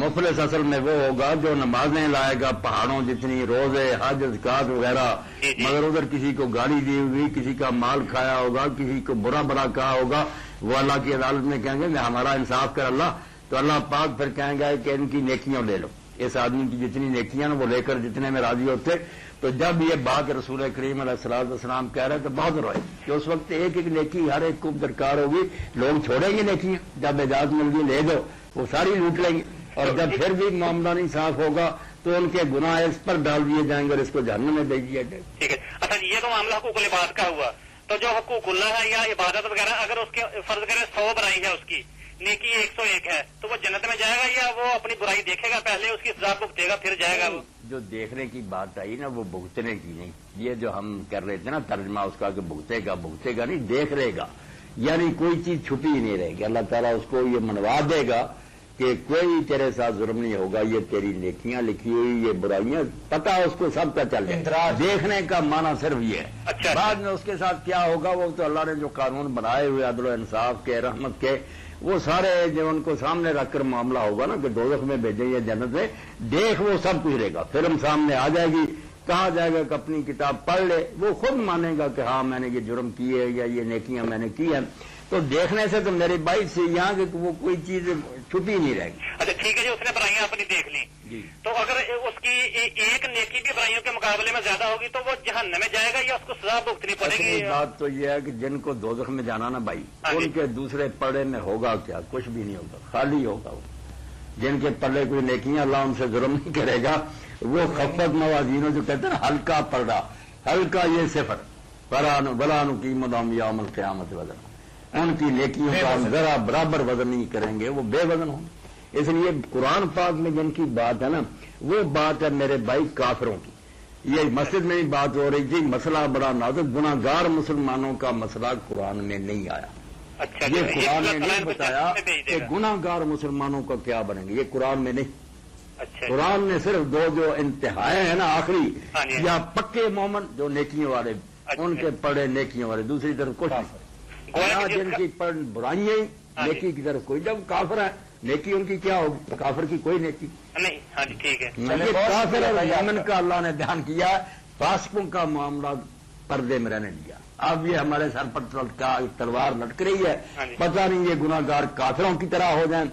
مفلس اصل میں وہ ہوگا جو نمازیں لائے گا پہاڑوں جتنی، روزے حج زکات وغیرہ، مگر ادھر کسی کو گالی دی ہوئی، کسی کا مال کھایا ہوگا، کسی کو برا بڑا کہا ہوگا، وہ اللہ کی عدالت میں کہیں گے کہ ہمارا انصاف کر اللہ. تو اللہ پاک پھر کہیں گے کہ ان کی نیکیاں لے لو. اس آدمی کی جتنی نیکیاں وہ لے کر جتنے میں راضی ہوتے. تو جب یہ بات رسول کریم علیہ الصلوۃ والسلام کہہ رہے تو بہت روئے کہ اس وقت ایک ایک نیکی ہر ایک کو درکار ہوگی. لوگ چھوڑیں گے نیکیاں، جب اجازت مل گئی لے دو، وہ ساری لوٹ لیں گے. اور جب پھر بھی معاملہ نہیں صاف ہوگا تو ان کے گناہ اس پر ڈال دیے جائیں گے اور اس کو جہنم میں بھیج دیا جائے. ٹھیک ہے. اچھا یہ تو معاملہ حقوق العباد کا ہوا. تو جو حقوق اللہ ہے یا عبادت وغیرہ، اگر اس کے فرض کرے 100 برائی ہے، اس کی نیکی 101 ہے، تو وہ جنت میں جائے گا یا وہ اپنی برائی دیکھے گا پہلے، اس کی سزا بھگتے گا پھر جائے گا؟ وہ جو دیکھنے کی بات آئی نا وہ بھگتنے کی نہیں. یہ جو ہم کر رہے تھے نا ترجمہ اس کا کہ بھگتے گا نہیں، دیکھ رہے گا. یعنی کوئی چیز چھپی ہی نہیں رہے گی. اللہ تعالیٰ اس کو یہ منوا دے گا کہ کوئی تیرے ساتھ ظلم نہیں ہوگا، یہ تیری نیکیاں لکھی ہوئی، یہ برائیاں پتہ اس کو سب کا چل جائے. دیکھنے کا معنی صرف یہ ہے. اچھا. بعد میں اس کے ساتھ کیا ہوگا وہ تو اللہ نے جو قانون بنائے ہوئے عدل و انصاف کے، رحمت کے، وہ سارے جو ان کو سامنے رکھ کر معاملہ ہوگا نا کہ دوزخ میں بھیجیں یا جنت میں، دیکھ وہ سب کچھ رہے گا. فلم سامنے آ جائے گی، کہا جائے گا کہ اپنی کتاب پڑھ لے، وہ خود مانے گا کہ ہاں میں نے یہ جرم کی ہے یا یہ نیکیاں میں نے کی ہیں. تو دیکھنے سے تو میری بات سے یہاں کہ وہ کوئی چیز چھپی نہیں رہے گی. اچھا ٹھیک ہے جی. اس نے برائیاں اپنی دیکھ لی جی. تو اگر اس کی ایک نیکی بھی برائیوں کے مقابلے میں زیادہ ہوگی تو وہ جہنم میں جائے گا یا اس کو سزا بھگتنی پڑے گی؟ بات تو یہ ہے کہ جن کو دوزخ میں جانا نا بھائی، ان کے دوسرے پڑے میں ہوگا کیا؟ کچھ بھی نہیں ہوگا، خالی ہوگا. وہ جن کے پلے کوئی نیکیاں اللہ ان سے ظلم نہیں کرے گا، وہ خفت موازینوں جو کہتے ہیں نا ہلکا پڑا، ہلکا یہ صفر بلان کی مدام یوم القیامت وزن، ان کی نیکیوں کا ذرا برابر وزن نہیں کریں گے، وہ بے وزن ہوں. اس لیے قرآن پاک میں جن کی بات ہے نا وہ بات ہے میرے بھائی کافروں کی. یہ مسجد میں بھی بات ہو رہی تھی، مسئلہ بڑا نازک، گناہ گار مسلمانوں کا مسئلہ قرآن میں نہیں آیا. اچھا یہ قرآن نے نہیں بتایا کہ گناہ گار مسلمانوں کا کیا بنے گا، یہ قرآن میں نہیں. اچھا. قرآن نے صرف دو جو انتہائیں ہیں نا آخری، یا پکے مومن جو نیکیوں والے ان کے پڑھے نیکیوں والے، دوسری طرف کچھ جن کی پڑھ برائیاں نیکی کی طرف کوئی. جب کافر ہے نیکی ان کی کیا ہوگی؟ کافر کی کوئی نیکی نہیں. ہاں جی ٹھیک ہے. یہ کافر اور مومن کا اللہ نے بیان کیا، فاسقوں کا معاملہ پردے میں رہنے دیا. اب یہ ہمارے سر پر تلوار لٹک رہی ہے، پتہ نہیں یہ گناہ گار کافروں کی طرح ہو جائیں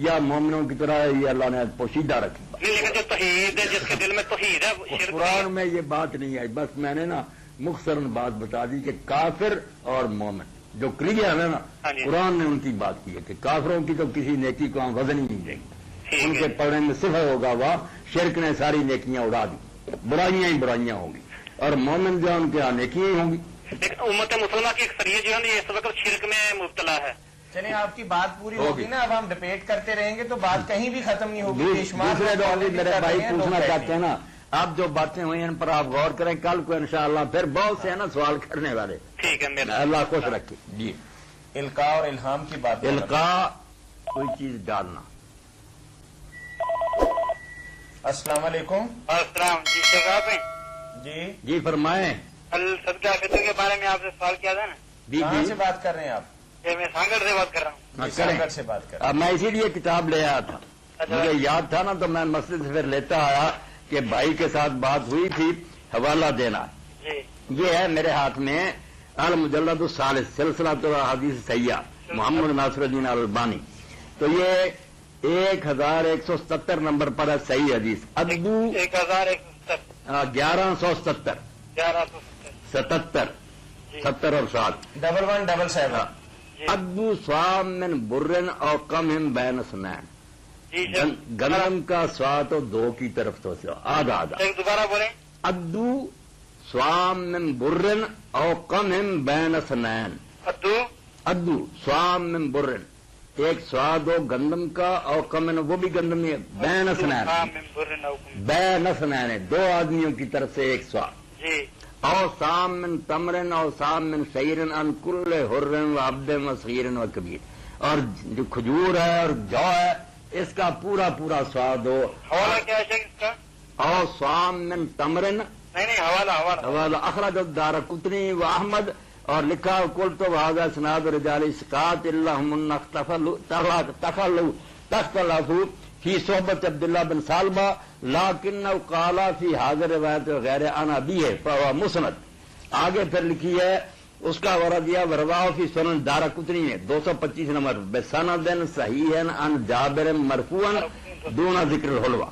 یا مومنوں کی طرح، یہ اللہ نے پوشیدہ رکھی. لیکن جو توحید ہے، جس کے دل میں توحید ہے، قرآن میں یہ بات نہیں آئی. بس میں نے نا مختصراً بات بتا دی کہ کافر اور مومن جو کلیئر ہے نا، ہاں جی۔ قرآن نے ان کی بات کی ہے کہ کافروں کی تو کسی نیکی کو ہم وزن ہی نہیں دیں گے، ان کے پڑھنے میں صفر ہوگا وہ شرک نے ساری نیکیاں اڑا دی، برائیاں ہی برائیاں ہوں گی، اور مومن جو ان کے یہاں نیکیاں ہی ہوں گی۔ لیکن امت مسلمہ کی اکثریت جو ہے نا یہ اس وقت شرک میں مبتلا ہے۔ چلیں آپ کی بات پوری ہوگی نا، اب ہم ڈبیٹ کرتے رہیں گے تو بات کہیں بھی ختم نہیں ہوگی۔ بے شمار دوسرے لوگ لوگ میرے کر بھائی رہے ہیں، پوچھنا لوگ چاہتے ہیں نا، آپ جو باتیں ہوئی ان پر آپ غور کریں، کل کو انشاءاللہ پھر بہت سے ہیں نا سوال کرنے والے۔ ٹھیک ہے میرا اللہ خوش رکھے۔ جی، القاء اور الہام کی بات ہے۔ القاء کوئی چیز ڈالنا۔ السلام علیکم۔ السلام جی، شیخ آپ ہیں؟ جی جی فرمائیں۔ صدقہ فطر کے بارے میں آپ سے سوال کیا تھا نا؟ جی کہاں جی سے بات کر رہے ہیں آپ؟ میں سانگڑ سے بات کر رہا ہوں۔ ہاں، سانگڑ کریں۔ سے بات کر رہے اب میں اسی لیے کتاب لے آیا تھا، اچھا۔ مجھے یاد تھا نا تو میں مسجد سے پھر لیتا آیا کہ بھائی کے ساتھ بات ہوئی تھی حوالہ دینا۔ جی یہ ہے میرے ہاتھ میں المجلد الثالث سلسلہ تو حدیث سیاح محمد ناصر الدین البانی، تو یہ 1177 نمبر پر ہے صحیح حدیث، ادبو 1177 77 70 اور 7 1177۔ ادبو سوام من برن اور کم ہم بین سنین، جی گندم کا سوا تو دو کی طرف تو آدھا آدھا۔ دوبارہ بولیں۔ ادو سوام من برن اور کم ہم بین سنین، ادو سوام من برن، ایک سوا دو گندم کا اور کم وہ بھی گندم نہیں ہے، بین سنین، بین سنین دو آدمیوں کی طرف سے ایک سوا، جی اور سام من تمرن اور سام من شعیرن ان کل حرن و عبد و صغیرن و کبیر، اور جو کھجور ہے اور جو ہے اس کا پورا پورا سواد ہو، حوالہ کیا ہے شیخ اس کا؟ اور سام من تمرن نہیں حوالہ اخرج الدارقطنی و احمد، اور لکھا کل تو وہذا اسناد رجال اسقاط اللہم تختلفوا فی صحبت عبداللہ بن سالبہ لیکنہ قال فی حاضر روایت غیر عن ابیہ فہو مسند۔ آگے پھر لکھی ہے اس کا وردیہ ورواہ فی سنن دارقطنی نے 225 نمبر بسند صحیح عن جابر مرفوعا دون ذکر الحلوہ۔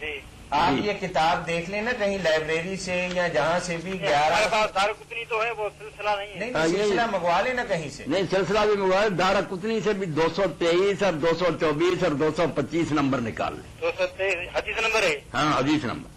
جی آپ یہ کتاب دیکھ لیں نا کہیں لائبریری سے یا جہاں سے بھی، ہمارے پاس دارقطنی تو ہے، وہ سلسلہ نہیں ہے۔ نہیں سلسلہ منگوا لیں نا کہیں سے۔ نہیں سلسلہ بھی موبائل دارقطنی سے بھی 223 اور 224 اور 225 نمبر نکال لیں۔ 223 حدیث نمبر ہے۔ ہاں حدیث نمبر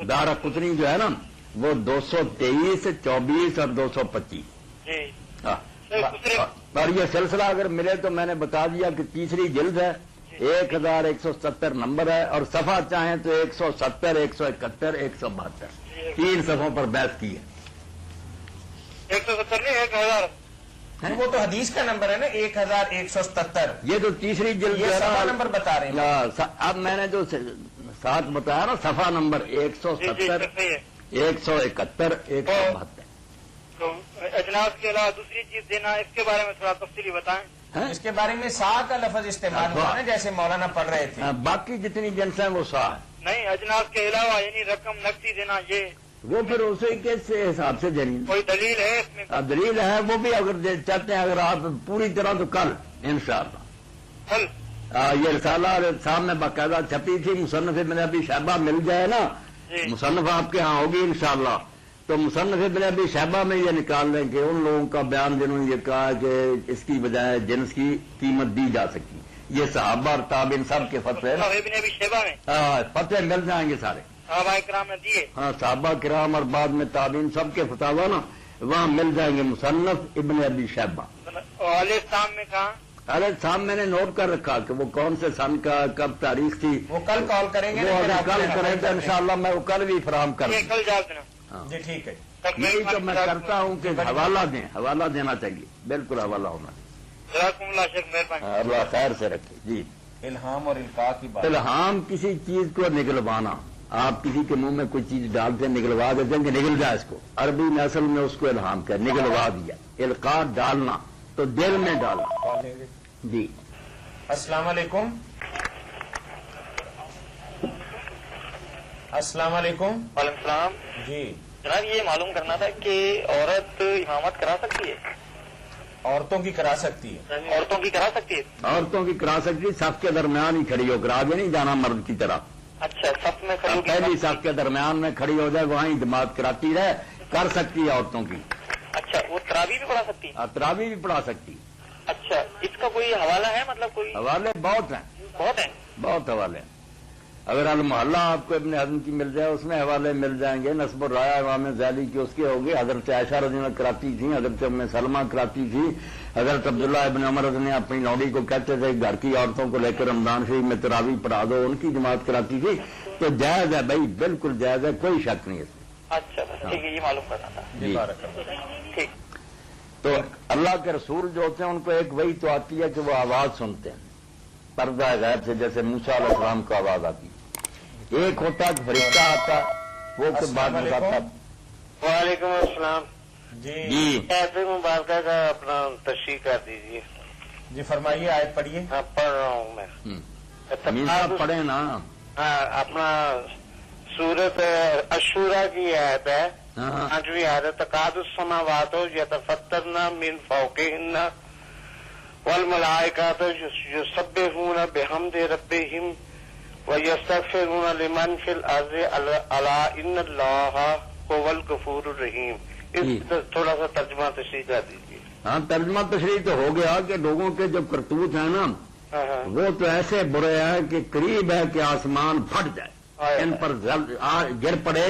دارقطنی جو ہے نا وہ 223 24 اور 225۔ جی ہاں، دوسرے اور یہ سلسلہ اگر ملے تو میں نے بتا دیا کہ تیسری جلد ہے، 1170 نمبر ہے، اور صفحہ چاہیں تو 170 171 172 تین صفحوں پر بحث کی ہے۔ 170 نہیں 1000۔ وہ تو حدیث کا نمبر ہے نا 1177۔ یہ تو تیسری جلد یہ ہے صفحہ نا۔ نمبر بتا رہے ہیں۔ اب میں نے جو ساتھ بتایا نا صفحہ نمبر 170 171 172۔ تو اجناس کے علاوہ دوسری چیز دینا، اس کے بارے میں تھوڑا تفصیلی بتائیں۔ اس کے بارے میں سا کا لفظ استعمال ہوا نا جیسے مولانا پڑھ رہے تھے۔ باقی جتنی جنس ہیں وہ سا ہے، نہیں اجناس کے علاوہ یعنی رقم نقدی دینا، یہ وہ پھر اسی کے حساب سے دینی کوئی دلیل ہے اس میں؟ دلیل ہے، وہ بھی اگر چاہتے ہیں اگر آپ پوری طرح تو کل انشاءاللہ۔ حل یہ رسالہ سامنے باقاعدہ چھپی تھی، مصنف ابن ابی شیبہ مل جائے نا، جی مصنف آپ کے ہاں ہوگی انشاءاللہ، تو مصنف ابن ابی شیبہ میں یہ نکال لیں کہ ان لوگوں کا بیان جنہوں نے یہ کہا کہ اس کی بجائے جنس کی قیمت دی جا سکتی، یہ صحابہ اور تابعین سب کے فتوے ابن ابی شیبہ میں فتوے مل جائیں گے سارے، صحابہ کرام نے دیے۔ ہاں صحابہ کرام اور بعد میں تابعین سب کے فتاوا نا وہاں مل جائیں گے، مصنف ابن ابی شیبہ۔ اور علیہ السلام میں کہاں؟ ارے صاحب میں نے نوٹ کر رکھا کہ وہ کون سے سن کا کب تاریخ تھی، وہ کل کال کریں گے وہ اگر کل کریں تو انشاءاللہ میں وہ کل بھی فراہم کر یہ دوں۔ کل جا دینا۔ جی ٹھیک ہے۔ یہی تو میں کرتا ہوں کہ حوالہ دیں، حوالہ دینا چاہیے، بالکل حوالہ ہونا چاہیے۔ جزاکم اللہ شیخ، مہربانی۔ اللہ خیر سے رکھے۔ جی الہام اور القاء کی بات۔ الہام کسی چیز کو نگلوانا، آپ کسی کے منہ میں کوئی چیز ڈالتے ہیں نگلوا دیتے ہیں کہ نگل جائے اس کو، عربی میں اصل میں اس کو الہام کہتے ہیں، نگلوا دیا۔ القاء ڈالنا تو دل میں ڈالنا۔ جی السلام علیکم۔ السلام علیکم۔ وعلیکم السلام۔ جی جناب یہ معلوم کرنا تھا کہ عورت امامت کرا سکتی ہے؟ عورتوں کی کرا سکتی ہے۔ عورتوں کی کرا سکتی ہے؟ عورتوں کی کرا سکتی، صف کے درمیان ہی کھڑی ہو کر آگے نہیں جانا مرد کی طرح، اچھا صف میں کھڑی ہوگی؟ پہلی صف کے درمیان میں کھڑی ہو جائے، وہاں ہی جماعت کراتی رہے، کر سکتی ہے عورتوں کی۔ اچھا وہ تراویح بھی پڑھا سکتی؟ تراویح بھی پڑھا سکتی. اچھا، اس کا کوئی حوالہ ہے؟ مطلب کوئی حوالے بہت ہیں، بہت ہیں. بہت حوالے ہیں. اگر المحلہ آپ کو ابن حزم کی مل جائے اس میں حوالے مل جائیں گے. نصب الرایا امام ذیلی کی اس کے ہوگی. حضرت عائشہ رضی اللہ عنہا کراتی تھی، حضرت ام سلمہ کراتی تھی، حضرت عبداللہ ابن عمر رضی اللہ عنہ اپنی نوڈی کو کہتے تھے گھر کی عورتوں کو لے کر رمضان شریف میں تراویح پڑھا دو، ان کی جماعت کراتی تھی. تو جائز ہے بھائی، بالکل جائز ہے، کوئی شک نہیں اس میں. اچھا ٹھیک ہے، یہ معلوم کرنا تھا. جی بارک اللہ. ٹھیک. تو اللہ کے رسول جو ہوتے ہیں ان کو ایک وہی تو آتی ہے کہ وہ آواز سنتے ہیں پردہ غیب سے، جیسے موسیٰ علیہ السلام کو آواز آتی ہے. ایک ہوتا کہ فرشتہ آتا، وہ کے بعد میں آتا. وعلیکم السلام. جی ایسے مبارکہ کا اپنا تشریح کر دیجیے. جی فرمائیے، آیت پڑھیے. ہاں پڑھ رہا ہوں میں. امین صاحب پڑھیں نا. ہاں، اپنا سورت اشورا کی آیت ہے، 8ویں آیت. تقاد السماوات یتفطرن من فوقہن والملائکۃ یسبحون بحمد ربہم وَيَسْتَغْفِرُونَ لِمَنْ فِي الْأَرْضِ أَلَا إِنَّ اللَّهَ هُوَ الْغَفُورُ الرَّحِيمُ. اس تھوڑا سا ترجمہ تشریح کر دیجیے. ہاں ترجمہ تشریح تو ہو گیا کہ لوگوں کے جو کرتوت ہیں نا وہ تو ایسے برے ہیں کہ قریب ہے کہ آسمان پھٹ جائے، ان پر گر پڑے.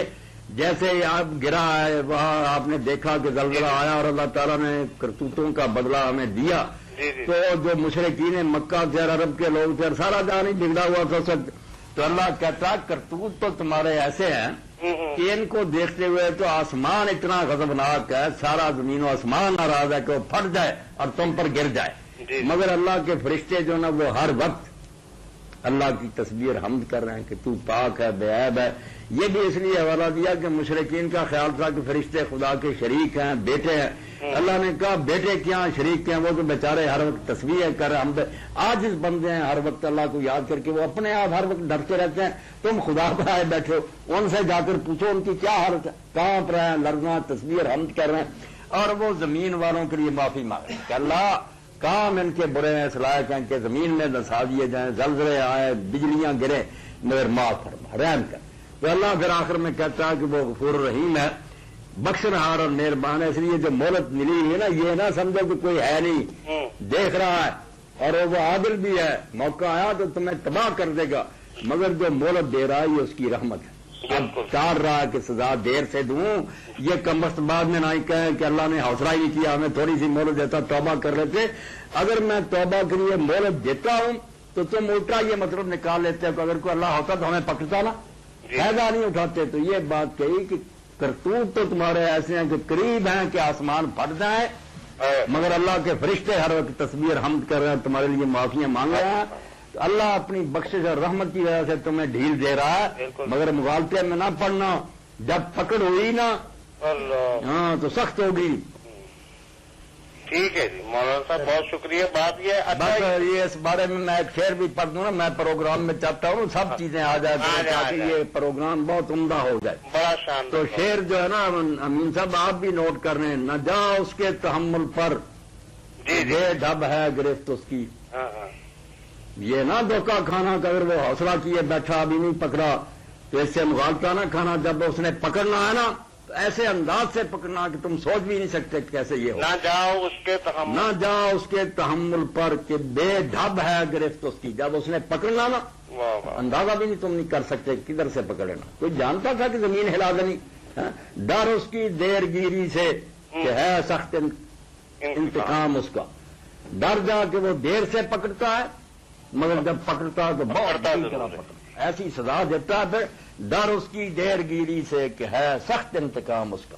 جیسے آپ گرا ہے وہاں آپ نے دیکھا کہ زلزلہ آیا اور اللہ تعالیٰ نے کرتوتوں کا بدلہ ہمیں دیا. تو جو مشرکین مکہ سے عرب کے لوگ تھے سارا جہاں نہیں بگڑا ہوا تھا سب. تو اللہ کہتا کرتوت تو تمہارے ایسے ہیں کہ ان کو دیکھتے ہوئے تو آسمان اتنا غضبناک ہے، سارا زمین و آسمان ناراض ہے کہ وہ پھٹ جائے اور تم پر گر جائے. مگر اللہ کے فرشتے جو نا وہ ہر وقت اللہ کی تسبیح اور حمد کر رہے ہیں کہ تو پاک ہے، بے عیب ہے. یہ بھی اس لیے حوالہ دیا کہ مشرکین کا خیال تھا کہ فرشتے خدا کے شریک ہیں، بیٹے ہیں. اللہ نے کہا بیٹے کیا شریک کیا، وہ تو بیچارے ہر وقت تسبیح کر رہے ہیں. آج اس بندے ہیں ہر وقت اللہ کو یاد کر کے وہ اپنے آپ ہر وقت ڈرتے رہتے ہیں. تم خدا پر آئے بیٹھے ہو، ان سے جا کر پوچھو ان کی کیا حالت ہے. کانپ رہے ہیں، لرزنا تسبیح اور حمد کر رہے ہیں. اور وہ زمین والوں کے لیے معافی مانگ رہے ہیں کہ اللہ کام ان کے برے ہیں، صلاح ہیں کہ زمین میں دسا دیے جائیں، زلزلے آئے، بجلیاں گرے، مگر معاف فرما، رحم کر. تو اللہ پھر آخر میں کہتا ہے کہ وہ غفور رحیم ہے، بخشنہار اور مہربان ہے. اس لیے جو مہلت ملی ہے نا یہ نہ سمجھو کہ کوئی ہے نہیں، دیکھ رہا ہے اور وہ عادل بھی ہے. موقع آیا تو تمہیں تباہ کر دے گا، مگر جو مہلت دے رہا ہے یہ اس کی رحمت ہے. اب چاہ رہا ہے کہ سزا دیر سے دوں، یہ کم وقت بعد میں نہ ہی کہیں کہ اللہ نے حوصلہ ہی کیا، ہمیں تھوڑی سی مہلت دیتا توبہ کر لیتے. اگر میں توبہ کے لیے مہلت دیتا ہوں تو تم الٹا یہ مطلب نکال لیتے ہو کہ اگر کوئی اللہ ہوتا تو ہمیں پکڑتا نا، فائدہ نہیں اٹھاتے. تو یہ بات کہی کہ کرتوت تو تمہارے ایسے ہیں کہ قریب ہیں کہ آسمان پھٹ جائیں، مگر اللہ کے فرشتے ہر وقت تسبیح اور حمد کر رہے ہیں، تمہارے لیے معافیاں مانگ رہے ہیں. تو اللہ اپنی بخشش اور رحمت کی وجہ سے تمہیں ڈھیل دے رہا ہے، مگر مغالطے میں نہ پڑنا. جب پکڑ ہوئی نا ہاں تو سخت ہوگی. ٹھیک ہے جی مولانا صاحب بہت شکریہ. بات یہ بس یہ اس بارے میں میں ایک شعر بھی پڑھ دوں نا، میں پروگرام میں چاہتا ہوں سب چیزیں آ جائیں تاکہ یہ پروگرام بہت عمدہ ہو جائے. بڑا شان. تو شعر جو ہے نا امین صاحب آپ بھی نوٹ کر رہے ہیں. نہ جا اس کے تحمل پر یہ ڈب ہے گرفت اس کی. یہ نہ دھوکہ کھانا کہ اگر وہ حوصلہ کیے بیٹھا ابھی نہیں پکڑا تو اس سے مغالطہ نہ کھانا. جب اس نے پکڑنا ہے نا تو ایسے انداز سے پکڑنا کہ تم سوچ بھی نہیں سکتے کیسے یہ ہو. نہ جاؤ اس کے تحمل، نہ جاؤ اس کے تحمل پر کہ بے ڈھب ہے گرفت اس کی. جب اس نے پکڑنا نا اندازہ بھی نہیں تم نہیں کر سکتے کدھر سے پکڑنا. کوئی جانتا تھا کہ زمین ہلا دینی. ڈر اس کی دیر گیری سے کہ ہے سخت انتقام اس کا. ڈر جا کہ وہ دیر سے پکڑتا ہے مگر جب پکڑتا ہے تو بہت ایسی سزا دیتا ہے. پھر ڈر اس کی دیر گیری سے کہ ہے سخت انتقام اس کا.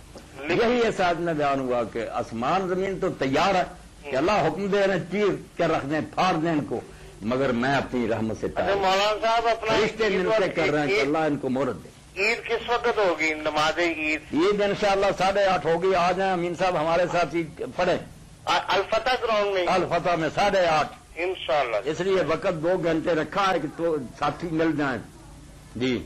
یہی اس آیت میں بیان ہوا کہ آسمان زمین تو تیار ہے کہ اللہ حکم دے رہے چیر کے رکھ دیں پھاڑ دیں ان کو، مگر میں اپنی رحمت سے مولانا صاحب اپنا رشتے ملتے کر رہے ہیں کہ اللہ ان کو مہلت دے. عید کس وقت ہوگی؟ نماز عید انشاءاللہ 8:30 ہوگی. آ جائیں امین صاحب ہمارے ساتھ عید پڑھیں الفتح گراؤنڈ میں، الفتح میں 8:30 انشاءاللہ. اس لیے وقت 2 گھنٹے رکھا ہے کہ تو ساتھی مل جائیں. جی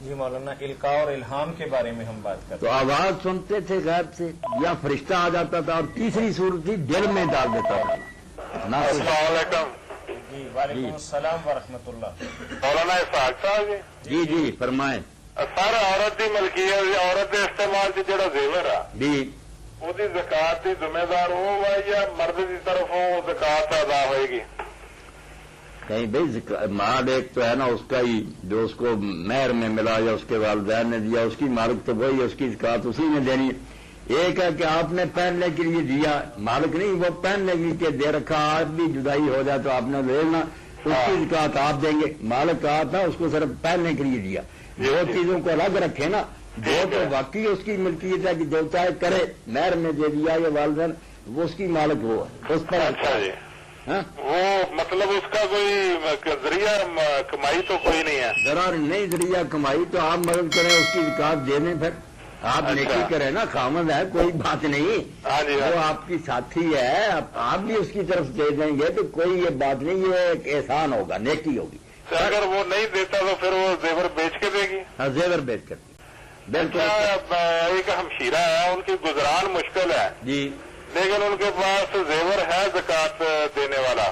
جی مولانا القاء اور الہام کے بارے میں ہم بات کرتے تو آواز سنتے تھے غیب سے یا فرشتہ آ جاتا تھا، اور تیسری صورت تھی دل میں ڈال دیتا تھا. السلام علیکم. جی وعلیکم السلام ورحمۃ اللہ. مولانا اسحاق صاحب جی جی فرمائیں. سر عورت کی ملکیت عورت کے استعمال سے جڑا زیور ہے جی ਉਹਦੀ ਜ਼ਕਾਤ ਦੀ ਜ਼ਿੰਮੇਦਾਰ ਉਹ ਵਾ ਜਾਂ ਮਰਦ ਦੀ ਤਰਫੋਂ ਜ਼ਕਾਤ ਅਦਾ ਹੋਏਗੀ? نہیں بھائی مال ایک تو ہے نا اس کا ہی جو اس کو مہر میں ملا یا اس کے والدین نے دیا، اس کی مالک تو وہی، اس کی زکات اسی نے دینی ہے۔ ایک ہے کہ آپ نے پہننے کے لیے دیا، مالک نہیں، وہ پہننے کے لیے دے رکھا، آپ بھی جدائی ہو جائے تو آپ نے لینا، اس کی زکات آپ دیں گے۔ مالک کا تھا اس کو صرف پہننے کے لیے دیا، دو چیزوں کو الگ رکھے نا، جو تو واقعی اس کی ملکیت ہے کہ جو چاہے کرے، مہر میں دے دیا یا والدین، وہ اس کی مالک وہ ہے، اس پر وہ مطلب اس کا کوئی ذریعہ کمائی تو کوئی نہیں ہے؟ ذرا نہیں ذریعہ کمائی تو آپ مدد کریں، اس کی زکات دے دیں، پھر آپ نیکی کریں نا، خامد ہے کوئی بات نہیں، وہ آپ کی ساتھی ہے، آپ بھی اس کی طرف دے دیں گے تو کوئی یہ بات نہیں، یہ ایک احسان ہوگا، نیکی ہوگی۔ اگر وہ نہیں دیتا تو پھر وہ زیور بیچ کے دے گی؟ ہاں زیور بیچ کر بالکل۔ ایک ہمشیرہ ہے، ان کی گزران مشکل ہے جی، لیکن ان کے پاس زیور ہے زکات دینے والا،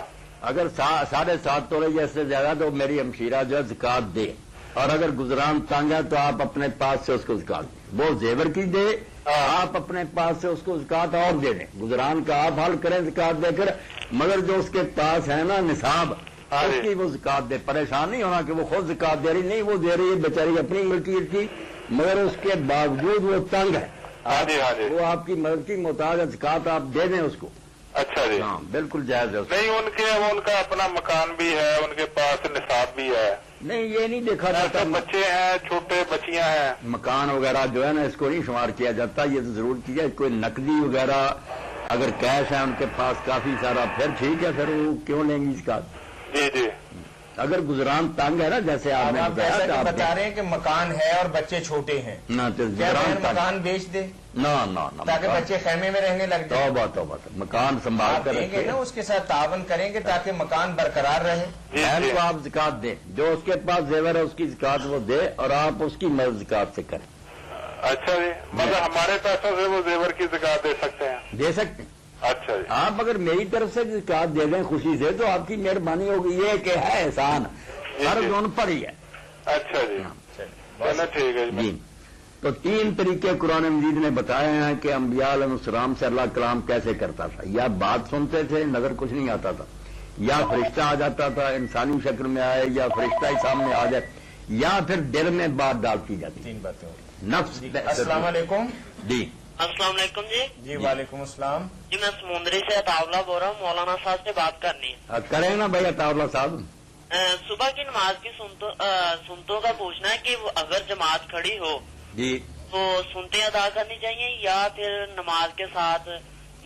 اگر 7.5 تولے یا اس سے زیادہ تو میری ہمشیرہ جو ہے زکات دے، اور اگر گزران تنگ ہے تو آپ اپنے پاس سے اس کو زکات دیں، وہ زیور کی دے، آپ اپنے پاس سے اس کو زکات اور دے دیں، گزران کا آپ حل کریں زکات دے کر، مگر جو اس کے پاس ہے نا نصاب اس کی وہ زکات دے، پریشان نہیں ہونا کہ وہ خود زکات دے رہی، نہیں، وہ دے رہی ہے بیچاری اپنی ملکیت کی، مگر اس کے باوجود وہ تنگ ہے، وہ آپ کی مدد کی محتاج ہے، زکات آپ دے دیں اس کو۔ اچھا جی، ہاں بالکل جائز ہے۔ نہیں ان کا اپنا مکان بھی ہے، ان کے پاس نصاب بھی ہے؟ نہیں یہ نہیں دیکھا جاتا، بچے ہیں، چھوٹے بچیاں ہیں، مکان وغیرہ جو ہے نا اس کو نہیں شمار کیا جاتا، یہ تو ضرور کیا، کوئی نقدی وغیرہ اگر کیش ہے ان کے پاس کافی سارا پھر ٹھیک ہے، پھر وہ کیوں لیں گی زکات؟ جی جی، اگر گزران تنگ ہے نا، جیسے آپ نے بتا رہے ہیں کہ مکان ہے اور بچے چھوٹے ہیں، مکان بیچ دے نہ تاکہ بچے خیمے میں رہنے لگ جائیں، توبہ مکان سنبھال کر دیں گے نا، اس کے ساتھ تعاون کریں گے تاکہ مکان برقرار رہے، کو آپ زکات دیں، جو اس کے پاس زیور ہے اس کی زکات وہ دے اور آپ اس کی مدد زکات سے کریں۔ اچھا جی، مطلب ہمارے پیسوں سے وہ زیور کی زکات دے سکتے ہیں؟ دے سکتے ہیں۔ اچھا جی، آپ اگر میری طرف سے زکات دے دیں خوشی سے تو آپ کی مہربانی ہوگی، یہ کہ ہے احسان فرض ان پر ہی ہے۔ اچھا جی، ٹھیک ہے جی، تو 3 طریقے قرآن مجید نے بتائے ہیں کہ انبیاء علیہ السلام سے اللہ کلام کیسے کرتا تھا، یا بات سنتے تھے، نظر کچھ نہیں آتا تھا، یا فرشتہ آ جاتا تھا انسانی شکل میں آئے، یا فرشتہ ہی سامنے آ جائے، یا پھر دل میں بات ڈالتی جاتی، 3 باتیں۔ نفس۔ السلام علیکم۔ جی السلام علیکم جی۔ جی وعلیکم السلام جی، میں سمندری سے عطاءاللہ بول رہا ہوں، مولانا صاحب سے بات کرنی ہے۔ کریں نا بھائی عطاءاللہ صاحب۔ صبح کی نماز کی سنتوں کا پوچھنا ہے کہ اگر جماعت کھڑی ہو جی تو سنتے ادا کرنی چاہیے یا پھر نماز کے ساتھ؟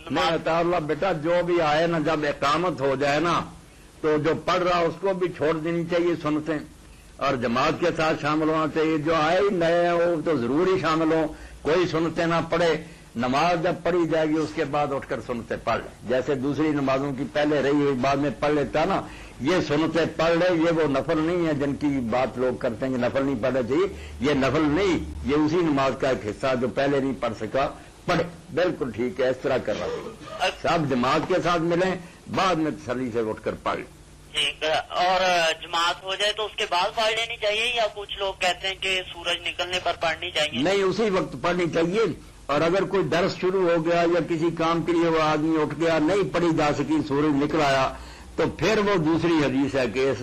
نہیں عطاءاللہ بیٹا، جو بھی آئے نا جب اقامت ہو جائے نا تو جو پڑھ رہا اس کو بھی چھوڑ دینی چاہیے سنتے، اور جماعت کے ساتھ شامل ہونا چاہیے، جو آئے ہی نئے ہیں وہ تو ضرور ہی شامل ہوں، کوئی سنتے نہ پڑھے، نماز جب پڑھی جائے گی اس کے بعد اٹھ کر سنتے پڑھ لے، جیسے دوسری نمازوں کی پہلے رہی ہوئی بعد میں پڑھ لیتا نا، یہ سنتے پڑھ لے، یہ وہ نفل نہیں ہے جن کی بات لوگ کرتے ہیں کہ نفل نہیں پڑھنا چاہیے، یہ نفل نہیں، یہ اسی نماز کا ایک حصہ جو پہلے نہیں پڑھ سکا پڑھے، بالکل ٹھیک ہے، اس طرح کرنا چاہیے، سب جماعت کے ساتھ ملیں، بعد میں تسلی سے اٹھ کر پڑھ لیں۔ ٹھیک ہے، اور جماعت ہو جائے تو اس کے بعد پڑھ لینی چاہیے یا کچھ لوگ کہتے ہیں کہ سورج نکلنے پر پڑھنی چاہیے؟ نہیں، اسی وقت پڑھنی چاہیے، اور اگر کوئی درس شروع ہو گیا یا کسی کام کے لیے وہ آدمی اٹھ گیا، نہیں پڑھی جا سکی، سورج نکل آیا، تو پھر وہ دوسری حدیث ہے کہ اس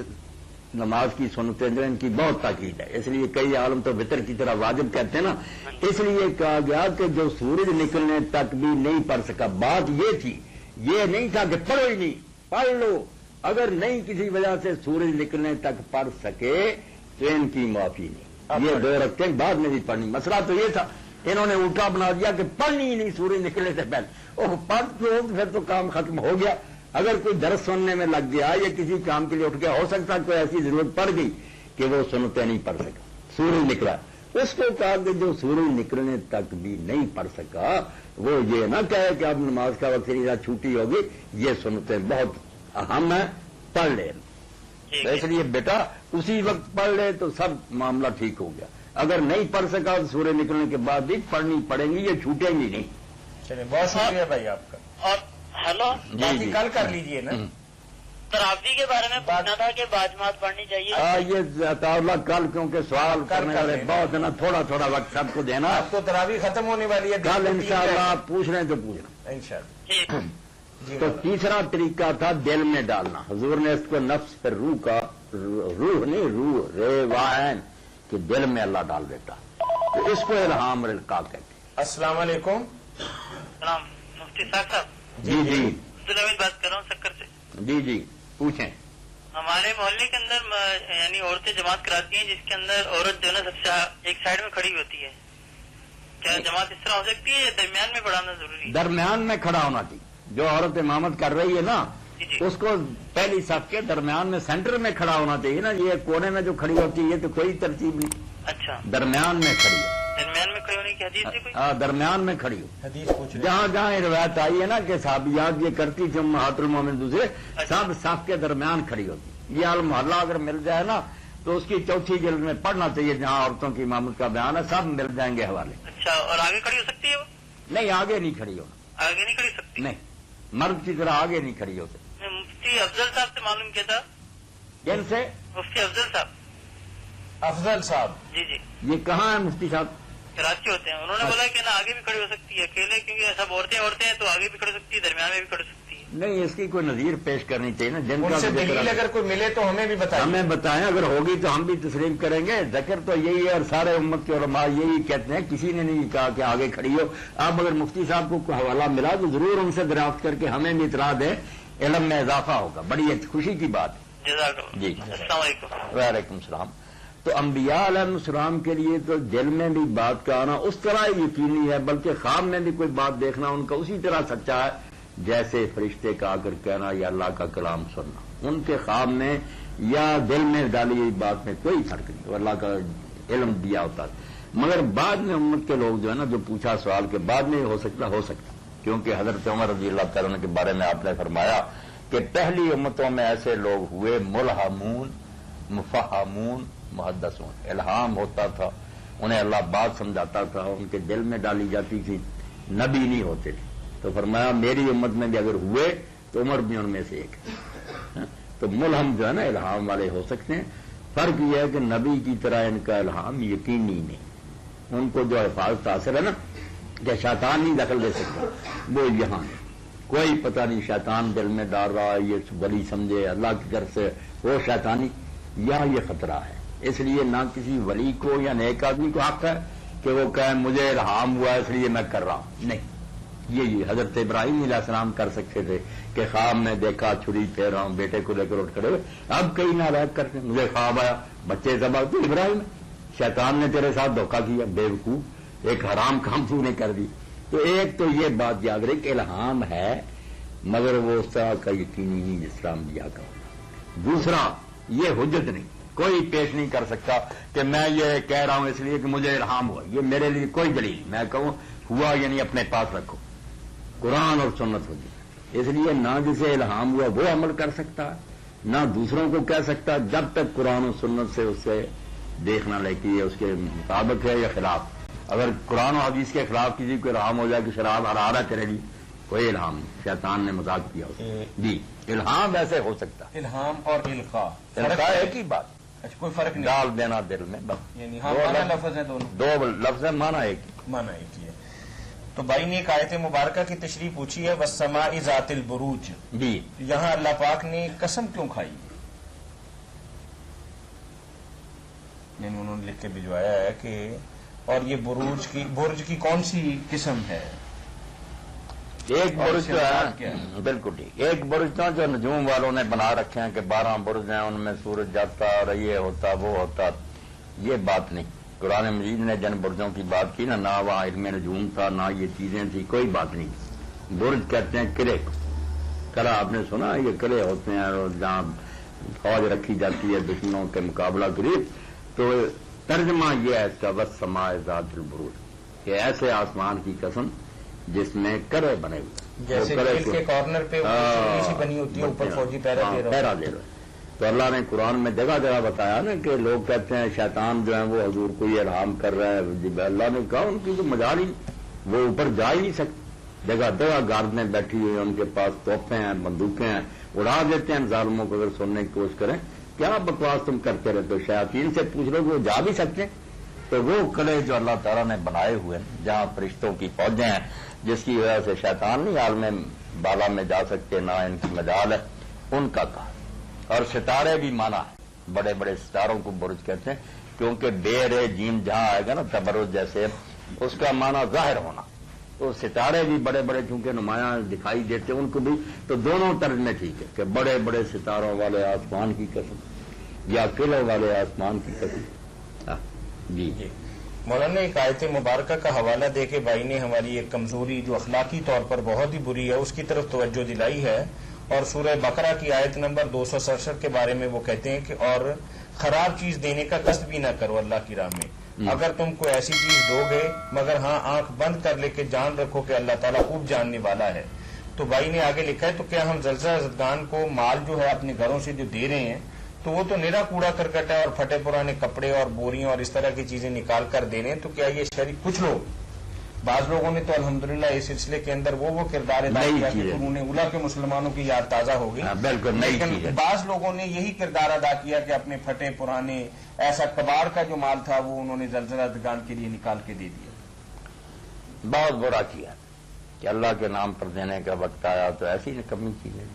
نماز کی سنتیں جو ان کی بہت تاکید ہے، اس لیے کئی عالم تو وطر کی طرح واجب کہتے ہیں نا، اس لیے کہا گیا کہ جو سورج نکلنے تک بھی نہیں پڑھ سکا، بات یہ تھی، یہ نہیں تھا کہ پڑھو ہی نہیں، پڑھ لو، اگر نہیں کسی وجہ سے سورج نکلنے تک پڑھ سکے تو ان کی معافی نہیں، یہ 2 رکعتیں بعد میں بھی پڑھنی، مسئلہ تو یہ تھا، انہوں نے الٹا بنا دیا کہ پڑھنی ہی نہیں سورج نکلنے سے پہلے، اور پڑھ کے پھر تو کام ختم ہو گیا، اگر کوئی درس سننے میں لگ گیا یا کسی کام کے لیے اٹھ گیا، ہو سکتا کوئی ایسی ضرورت پڑ گئی کہ وہ سنتے نہیں پڑھ سکا، سورج نکلا، اس کو کہا کہ جو سورج نکلنے تک بھی نہیں پڑھ سکا وہ یہ نہ کہے کہ اب نماز کا وقت چھوٹی ہوگی، یہ سنتے بہت اہم ہے، پڑھ لے، اس لیے بیٹا اسی وقت پڑھ لے تو سب معاملہ ٹھیک ہو گیا، اگر نہیں پڑھ سکا تو سورج نکلنے کے بعد بھی پڑھنی پڑیں گی، یہ چھوٹیں گی نہیں۔ چلیے بہت شکریہ بھائی آپ کا، اور ہیلو جی کل کر لیجئے نا، تراوی کے بارے میں پوچھنا تھا کہ باجماعت پڑھنی چاہیے. یہ عطا اللہ کل کیونکہ سوال کرنے والے بہت ہے نا، تھوڑا تھوڑا وقت سب کو دینا. اب تو تراویح ختم ہونے والی ہے، کل انشاءاللہ آپ پوچھ رہے ہیں تو پوچھنا انشاءاللہ. تو تیسرا طریقہ تھا دل میں ڈالنا. حضور نے اس کو نفس پر روح کا، روح نہیں روح ریوائن کہ دل میں اللہ ڈال دیتا، تو اس کو الہام القا کہتے ہیں. السلام علیکم. سلام مفتی صاحب. جی جی عبدالحمید بات کر رہا ہوں سکر سے. جی جی پوچھیں. ہمارے محلے کے اندر یعنی عورتیں جماعت کراتی ہیں جس کے اندر عورت جو ہے نا سب سے ایک سائڈ میں کھڑی ہوتی ہے، کیا جماعت اس طرح ہو سکتی ہے یا درمیان میں پڑھانا ضروری ہے؟ درمیان میں کھڑا ہونا چاہیے. جو عورت امامت کر رہی ہے نا اس کو پہلی صف کے درمیان میں سینٹر میں کھڑا ہونا چاہیے نا. یہ کونے میں جو کھڑی ہوتی ہے یہ تو کوئی ترتیب نہیں. اچھا درمیان میں کھڑی ہے. درمیان میں کھڑی ہونے کی حدیث ہے کوئی؟ ہاں درمیان میں کھڑی ہو. حدیث پوچھ رہے جہاں جہاں یہ روایت آئی ہے نا کہ صحابیات یہ کرتی تھی امہات المومنین دوسرے سب صف کے درمیان کھڑی ہوتی. یہ المحلہ اگر مل جائے نا تو اس کی چوتھی جلد میں پڑھنا چاہیے جہاں عورتوں کی امامت کا بیان ہے، سب مل جائیں گے حوالے. اچھا اور آگے کھڑی ہو سکتی ہے وہ؟ نہیں آگے نہیں کھڑی ہونا. آگے نہیں کھڑی سکتی؟ نہیں مرد کی طرح آگے نہیں کھڑی ہوتے. میں مفتی افضل صاحب سے معلوم کیا تھا. جن سے مفتی افضل صاحب. افضل صاحب. جی جی یہ کہاں ہے مفتی صاحب؟ کراچی ہوتے ہیں. انہوں نے بولا کہ نا آگے بھی کھڑی ہو سکتی ہے اکیلے، کیونکہ سب عورتیں ہیں تو آگے بھی کھڑی ہو سکتی ہے، درمیان میں بھی کھڑی ہو سکتی ہے. نہیں اس کی کوئی نظیر پیش کرنی چاہیے نا. جن ان کا سے دلیل اگر کوئی ملے تو ہمیں بھی بتائیں. ہمیں بتائیں، اگر ہوگی تو ہم بھی تسلیم کریں گے. ذکر تو یہی ہے اور سارے امت کے علماء یہی کہتے ہیں، کسی نے نہیں کہا کہ آگے کھڑی ہو. اب اگر مفتی صاحب کو کوئی حوالہ ملا تو ضرور ان سے دریافت کر کے ہمیں بھی اطلاع دیں، علم میں اضافہ ہوگا. بڑی خوشی کی بات ہے. جزاک اللہ. جی السلام علیکم. وعلیکم السلام. تو انبیاء علیہ السلام کے لیے تو دل میں بھی بات کا آنا اس طرح یقینی ہے، بلکہ خواب میں بھی کوئی بات دیکھنا ان کا اسی طرح سچا ہے جیسے فرشتے کا آ کر کہنا یا اللہ کا کلام سننا. ان کے خواب میں یا دل میں ڈالی گئی بات میں کوئی فرق نہیں، وہ اللہ کا علم دیا ہوتا ہے. مگر بعد میں امت کے لوگ جو ہے نا جو پوچھا سوال کے بعد میں ہو سکتا کیونکہ حضرت عمر رضی اللہ تعالیٰ کے بارے میں آپ نے فرمایا کہ پہلی امتوں میں ایسے لوگ ہوئے ملہمون مفہمون محدثون. الہام ہوتا تھا، انہیں اللہ بات سمجھاتا تھا، ان کے دل میں ڈالی جاتی تھی، نبی نہیں ہوتے تھے. تو فرمایا میری امت میں بھی اگر ہوئے تو عمر بھی ان میں سے ایک ہے. تو ملہم جو ہے نا الہام والے ہو سکتے ہیں. فرق یہ ہے کہ نبی کی طرح ان کا الہام یقینی نہیں. ان کو جو حفاظت حاصل ہے نا کہ شیطان نہیں دخل دے سکتا، وہ یہاں ہے. کوئی پتہ نہیں شیطان دل میں ڈال رہا ہے، یہ ولی سمجھے اللہ کی طرف سے وہ شیطانی، یہاں یہ خطرہ ہے. اس لیے نہ کسی ولی کو یا نیک آدمی کو حق ہے کہ وہ کہے مجھے الہام ہوا اس لیے میں کر رہا ہوں. نہیں، یہ حضرت ابراہیم علیہ السلام کر سکتے تھے کہ خواب میں دیکھا چھری پھیر رہا ہوں، بیٹے کو لے کر اٹھ کھڑے ہوئے. اب کئی نالائق کرتے مجھے خواب آیا بچے ذبح. تو ابراہیم شیطان نے تیرے ساتھ دھوکہ کیا، بے وقوف، ایک حرام کام تو نے کر دی. تو ایک تو یہ بات یاد رہے کہ الہام ہے مگر وہ اس طرح کا یقینی نہیں جس طرح انبیاء کا. دوسرا یہ حجت نہیں، کوئی پیش نہیں کر سکتا کہ میں یہ کہہ رہا ہوں اس لیے کہ مجھے الہام ہوا. یہ میرے لیے کوئی دلیل میں کہوں ہوا یعنی اپنے پاس رکھو، قرآن اور سنت ہوگی. اس لیے نہ جسے الہام ہوا وہ عمل کر سکتا ہے، نہ دوسروں کو کہہ سکتا جب تک قرآن و سنت سے اس سے دیکھنا لے کہ یہ اس کے مطابق ہے یا خلاف. اگر قرآن و حدیث کے خلاف کسی کو الہام ہو جائے کہ شراب حرام ہے تیرے لیے، کوئی الہام نہیں، شیطان نے مذاق کیا جی. الہام ویسے ہو سکتا، الہام اور القاء ایک ہی بات. اچھا کوئی فرق نہیں، ڈال دینا دل میں بس. یعنی معنی لفظ ہیں دونوں، دو لفظ ہے، معنی ایک معنی ایک ہی ہے. تو بھائی نے ایک آیت مبارکہ کی تشریح پوچھی ہے والسماء ذات البروج. جی یہاں اللہ پاک نے قسم کیوں کھائی؟ یعنی انہوں نے لکھ کے بھجوایا ہے کہ اور یہ برج کی کون سی قسم ہے؟ ایک برج تو ہے بالکل ٹھیک. ایک برج تو جو نجوم والوں نے بنا رکھے ہیں کہ 12 برج ہیں، ان میں سورج جاتا اور یہ ہوتا وہ ہوتا. یہ بات نہیں. قرآن مجید نے جن برجوں کی بات کی نہ وہاں علم نجوم تھا نہ یہ چیزیں تھی، کوئی بات نہیں. برج کہتے ہیں قلعے کو. قلعہ آپ نے سنا یہ قلعے ہوتے ہیں اور جہاں فوج رکھی جاتی ہے دشمنوں کے مقابلہ کے لیے. تو ترجمہ یہ ہے اس کا والسماء ذات البروج کہ ایسے آسمان کی قسم جس میں قلعے بنے ہوئے، جیسے جیل کے کارنر پہ سی بنی ہوتی ہے، اوپر فوجی پہرا دے رہا. تو اللہ نے قرآن میں جگہ جگہ بتایا نا کہ لوگ کہتے ہیں شیطان جو ہے وہ حضور کو یہ الہام کر رہا ہے. اللہ نے کہا ان کی تو مجال ہی، وہ اوپر جا ہی نہیں سکتے. جگہ جگہ گاردیں بیٹھی ہوئی ہیں، ان کے پاس توپیں ہیں، بندوقیں ہیں، اڑا دیتے ہیں ظالموں کو. اگر سننے کی کوشش کریں کیا بکواس تم کرتے رہتے ہو. شیاطین سے پوچھ لو کہ وہ جا بھی سکتے ہیں. تو وہ قلعے جو اللہ تعالیٰ نے بنائے ہوئے ہیں جہاں فرشتوں کی فوجیں ہیں جس کی وجہ سے شیطان نہیں عالم بالا میں جا سکتے نہ ان کی مجال ہے, ان کا کہا. اور ستارے بھی مانا ہے, بڑے بڑے ستاروں کو برج کہتے ہیں کیونکہ بے رے جیم جہاں آئے گا نا تبرج جیسے اس کا مانا ظاہر ہونا. تو ستارے بھی بڑے بڑے چونکہ نمایاں دکھائی دیتے ان کو بھی. تو دونوں ترجمے ٹھیک ہے کہ بڑے بڑے ستاروں والے آسمان کی قسم یا قلعوں والے آسمان کی قسم. جی مولانا ایک آیت مبارکہ کا حوالہ دے کے بھائی نے ہماری ایک کمزوری جو اخلاقی طور پر بہت ہی بری ہے اس کی طرف توجہ دلائی ہے. اور سورہ بقرہ کی آیت نمبر 267 کے بارے میں وہ کہتے ہیں کہ اور خراب چیز دینے کا قصد بھی نہ کرو اللہ کی راہ میں. اگر تم کوئی ایسی چیز دو گے مگر ہاں آنکھ بند کر لے کے جان رکھو کہ اللہ تعالیٰ خوب جاننے والا ہے. تو بھائی نے آگے لکھا ہے تو کیا ہم زلزلہ زدگان کو مال جو ہے اپنے گھروں سے جو دے رہے ہیں تو وہ تو نرا کوڑا کرکٹ ہے اور پھٹے پرانے کپڑے اور بوریاں اور اس طرح کی چیزیں نکال کر دے رہے ہیں. تو کیا یہ شریک کچھ لوگ بعض لوگوں نے تو الحمدللہ اس سلسلے کے اندر وہ کردار ادا کیا کہ انہوں نے اولا کے مسلمانوں کی یاد تازہ ہو گئی. بالکل لیکن بعض لوگوں نے یہی کردار ادا کیا کہ اپنے پھٹے پرانے ایسا کباڑ کا جو مال تھا وہ انہوں نے زلزلہ زدگان کے لیے نکال کے دے دیا. بہت برا کیا کہ اللہ کے نام پر دینے کا وقت آیا تو ایسی نکمی چیزیں.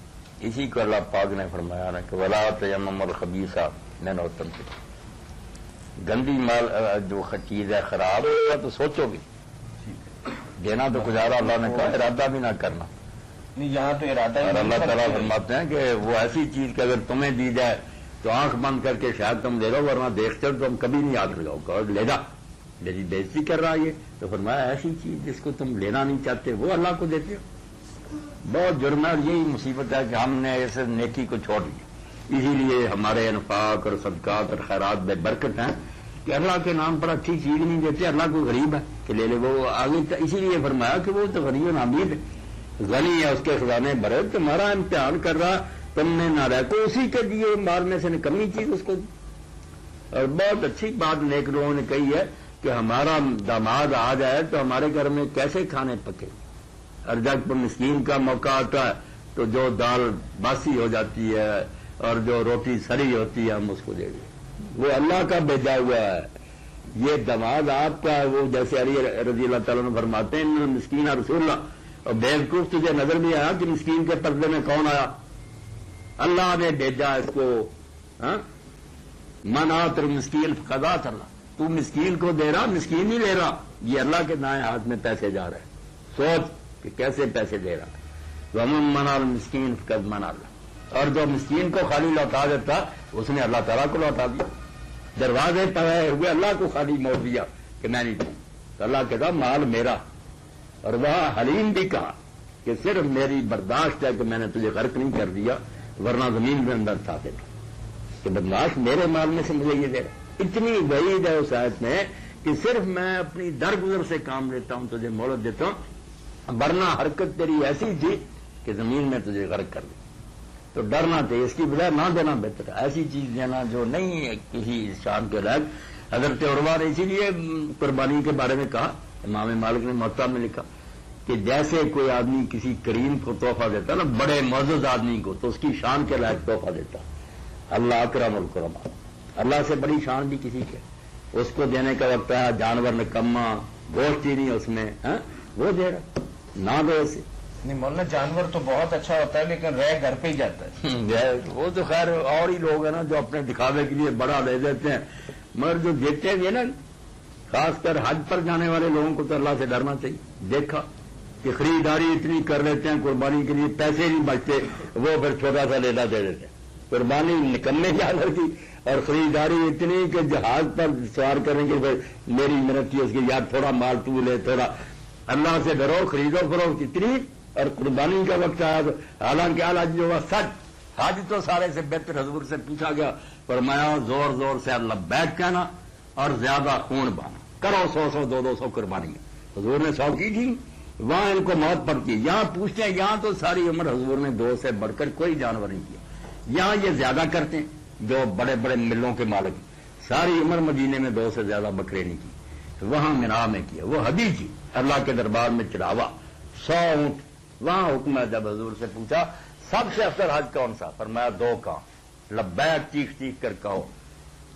اسی کو اللہ پاک نے فرمایا نا کہ ولا تیمموا الخبیث منہ تنفقون. گندی مال جو چیز ہے خراب ہوگا تو سوچو بھی دینا تو گزارا. اللہ نے کہا ارادہ بھی نہ کرنا. یہاں تو ارادہ اور اللہ تعالیٰ فرماتے ہیں کہ وہ ایسی چیز کہ اگر تمہیں دی جائے تو آنکھ بند کر کے شاید تم لے لو ورنہ دیکھتے ہو تو تم کبھی نہیں آنکھ لگاؤ گا. اور لے جا میری بےزتی کر رہا یہ. تو فرمایا ایسی چیز جس کو تم لینا نہیں چاہتے وہ اللہ کو دیتے ہو. بہت جرم ہے اور یہی مصیبت ہے کہ ہم نے ایسے نیکی کو چھوڑ دیا. اسی لیے ہمارے انفاق اور صدقات اور خیرات بے برکت ہیں کہ اللہ کے نام پر اچھی چیز نہیں دیتے. اللہ کو غریب ہے کہ لے لے وہ آگے. اسی لیے فرمایا کہ وہ تو غریب حمید ہے, غنی ہے, اس کے خزانے بھرے. تمہارا امتحان کر رہا تم نے نہ رہ کو اسی کے دیے مال میں سے نکمی چیز اس کو دی. اور بہت اچھی بات نیک لوگوں نے کہی ہے کہ ہمارا داماد آ جائے تو ہمارے گھر میں کیسے کھانے پکے. اور جب پر مسکین کا موقع آتا ہے تو جو دال باسی ہو جاتی ہے اور جو روٹی سڑی ہوتی ہے ہم اس کو دے دیں. وہ اللہ کا بھیجا ہوا ہے. یہ دماغ آپ کا ہے. وہ جیسے علی رضی اللہ تعالیٰ نے فرماتے ہیں مسکین رسول اللہ. اور بیوقوف تجھے نظر بھی آیا کہ مسکین کے پردے میں کون آیا؟ اللہ نے بھیجا اس کو. منعت المسکین قضات اللہ. تو مسکین کو دے رہا, مسکین نہیں لے رہا. یہ اللہ کے دائیں ہاتھ میں پیسے جا رہے ہیں. سوچ کہ کیسے پیسے دے رہا. ومن منع المسکین فقد منع اللہ. اور جو مسکین کو خالی لوٹا دیتا اس نے اللہ تعالیٰ کو لوٹا دیا. دروازے پڑے ہوئے اللہ کو خالی موڑ دیا کہ میں نہیں دوں. تو اللہ کہتا مال میرا. اور وہاں حلیم بھی کہا کہ صرف میری برداشت ہے کہ میں نے تجھے غرق نہیں کر دیا ورنہ زمین کے اندر تھا کہ برداشت میرے مال میں سے مجھے یہ دے رہا. اتنی وعید ہے اس آیت میں کہ صرف میں اپنی درگزر سے کام لیتا ہوں, تجھے مہلت دیتا ہوں, ورنہ حرکت تیری ایسی تھی کہ زمین میں تجھے غرق کر دی. تو ڈرنا تھے, اس کی بجائے نہ دینا بہتر ہے. ایسی چیز دینا جو نہیں ہے کسی شان کے لائق. حضرت عروہ نے اسی لیے قربانی کے بارے میں کہا, امام مالک نے موطا میں لکھا کہ جیسے کوئی آدمی کسی کریم کو تحفہ دیتا نا, بڑے معزز آدمی کو, تو اس کی شان کے لائق تحفہ دیتا. اللہ اکرم الکرما. اللہ سے بڑی شان بھی کسی کے. اس کو دینے کا وقت ہے جانور نکما, گوشت ہی نہیں اس میں, وہ دے رہا نہ دو اسے. نہیں مولانا جانور تو بہت اچھا ہوتا ہے لیکن رہ گھر پہ ہی جاتا ہے. وہ تو خیر اور ہی لوگ ہیں نا جو اپنے دکھاوے کے لیے بڑا لے دیتے ہیں, مگر جو دیتے ہیں نا خاص کر حج پر جانے والے لوگوں کو تو اللہ سے ڈرنا چاہیے. دیکھا کہ خریداری اتنی کر لیتے ہیں قربانی کے لیے, پیسے نہیں بچتے, وہ پھر چھوٹا سا لیلا دے دیتے ہیں. قربانی نکلنے جانور کی اور خریداری اتنی کہ جہاز پر سوار کریں گے میری محنت کی اس کی یاد تھوڑا مال تو لے تھوڑا. اللہ سے ڈرو, خریدو فروخت اتنی. اور قربانی کا وقت آیا تو حالانکہ حج جو ہوا سچ, حج تو سارے سے بہتر. حضور سے پوچھا گیا, فرمایا زور زور سے لبیک کہنا اور زیادہ خون بہانا, کرو 100 200 قربانی. حضور نے 100 کی تھی, وہاں ان کو موت پڑتی. یہاں پوچھتے ہیں, یہاں تو ساری عمر حضور نے 2 سے بڑھ کر کوئی جانور نہیں کیا. یہاں یہ زیادہ کرتے ہیں جو بڑے بڑے ملوں کے مالک, ساری عمر مدینے میں 2 سے زیادہ بکرے نہیں کی, وہاں مینا میں کیا. وہ حدیث اللہ کے دربار میں چڑھاوا 100 اونٹ. وہاں حکم ہے جب حضور سے پوچھا سب سے افضل حج کون سا؟ فرمایا 2 کام، لبیک چیخ چیخ کر کہو،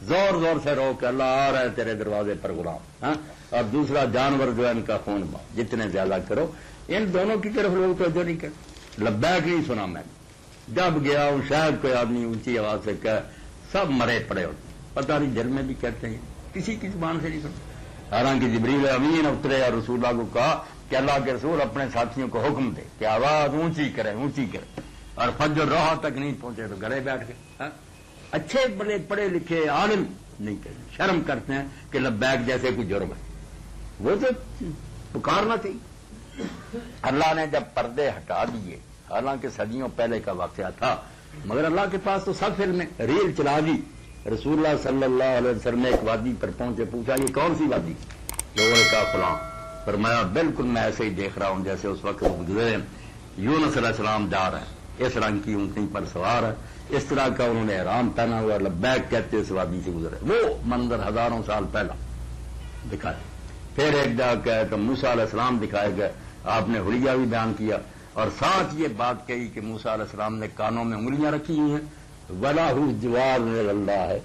زور زور سے رو کہ اللہ آ رہا ہے تیرے دروازے پر غلام، ہاں، اور دوسرا جانور جو ہے ان کا خون بہاؤ، جتنے زیادہ کرو۔ ان دونوں کی طرف لوگ توجہ نہیں کرتے، لبیک نہیں سنا میں نے۔ جب گیا ہوں شاید کوئی آدمی اونچی آواز سے کہ سب مرے پڑے ہوتے، پتہ نہیں جل میں بھی کہتے ہیں، کسی کی زبان سے نہیں سنتے۔ حالانکہ جبریل امین اترے اور رسول اللہ کو کہا کہ اللہ کے رسول اپنے ساتھیوں کو حکم دے کہ آواز اونچی کرے اونچی کرے، اور فجر روحا تک نہیں پہنچے تو گھرے بیٹھ گئے۔ اچھے بڑے پڑھے لکھے عالم نہیں کرتے، شرم کرتے ہیں کہ لبیک جیسے کوئی جرم ہے، وہ تو پکارنا چاہیے۔ اللہ نے جب پردے ہٹا دیے، حالانکہ صدیوں پہلے کا واقعہ تھا، مگر اللہ کے پاس تو سب فلم میں ریل چلا دی۔ رسول اللہ صلی اللہ علیہ وسلم نے ایک وادی پر پہنچے، پوچھا یہ کون سی وادی؟ لوگوں نے کہا فلاں۔ فرمایا بالکل میں ایسے ہی دیکھ رہا ہوں جیسے اس وقت گزرے یونس علیہ السلام جا رہے ہیں، اس رنگ کی اونٹنی پر سوار ہے، اس طرح کا انہوں نے احرام پہنا ہوا، لبیک کہتے اس وادی سے گزرے۔ وہ منظر ہزاروں سال پہلا دکھائے۔ پھر ایک جگہ کہے تو موسیٰ علیہ السلام دکھائے گئے، آپ نے حلیہ بھی بیان کیا، اور ساتھ یہ بات کہی کہ موسیٰ علیہ السلام نے کانوں میں انگلیاں رکھی ہوئی ہیں، وَلَهُ جِوَارٌ اللَّهِ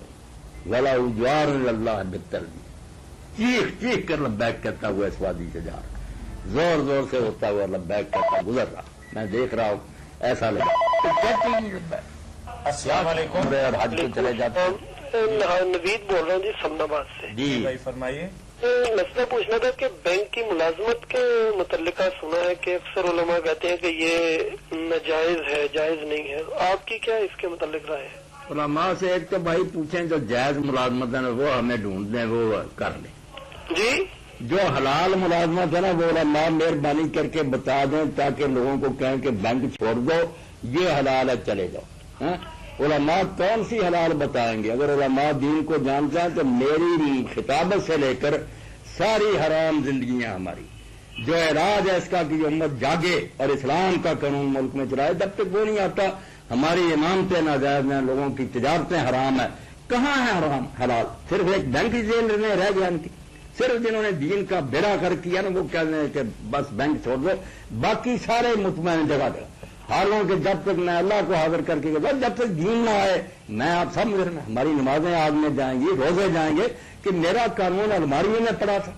وَلَهُ جِوَارٌ اللَّهِ بِالتَّلْبِيَةِ، چیخ چیخ کر لبیک کہتا ہوا اس وادی سے جا رہا، زور زور سے ہوتا ہوا لبیک کہتا گزر رہا، میں دیکھ رہا ہوں ایسا لگا کہتے ہی لبیک۔ السلام علیکم، اور حج کو چلے جاتے ہیں۔ نوید بول رہا ہوں جی سمنا آباد سے۔ جی بھائی فرمائیے۔ مسئلہ پوچھنا تھا کہ بینک کی ملازمت کے متعلقہ سنا ہے کہ اکثر علماء کہتے ہیں کہ یہ ناجائز ہے، جائز نہیں ہے، آپ کی کیا اس کے متعلق رائے ہے؟ علماء سے ایک تو بھائی پوچھیں جو جائز ملازمت ہے نا وہ ہمیں ڈھونڈ دیں، وہ کر لیں۔ جی جو حلال ملازمت ہے نا وہ علماء مہربانی کر کے بتا دیں تاکہ لوگوں کو کہیں کہ بینک چھوڑ دو، یہ حلال ہے چلے جاؤ۔ ہاں؟ علماء کون سی حلال بتائیں گے؟ اگر علماء دین کو جانتے ہیں تو میری خطابت سے لے کر ساری حرام زندگیاں ہماری، جو علاج ہے اس کا کہ یہ امت جاگے اور اسلام کا قانون ملک میں چلائے، جب تک وہ نہیں آتا ہماری امامتیں ناجائز ہیں، لوگوں کی تجارتیں حرام ہیں۔ کہاں ہے حرام حلال؟ صرف ایک بینک جیل میں رہ گیا ان کی، صرف جنہوں نے دین کا بیڑا کر کیا نا وہ کہتے ہیں کہ بس بینک چھوڑ دو، باقی سارے مطمئن جگہ جگہ۔ حالانکہ جب تک میں اللہ کو حاضر کر کے جب تک دین نہ آئے، میں آپ سب ہماری نمازیں آگ میں جائیں گی، روزے جائیں گے کہ میرا قانون الماریوں میں پڑا تھا،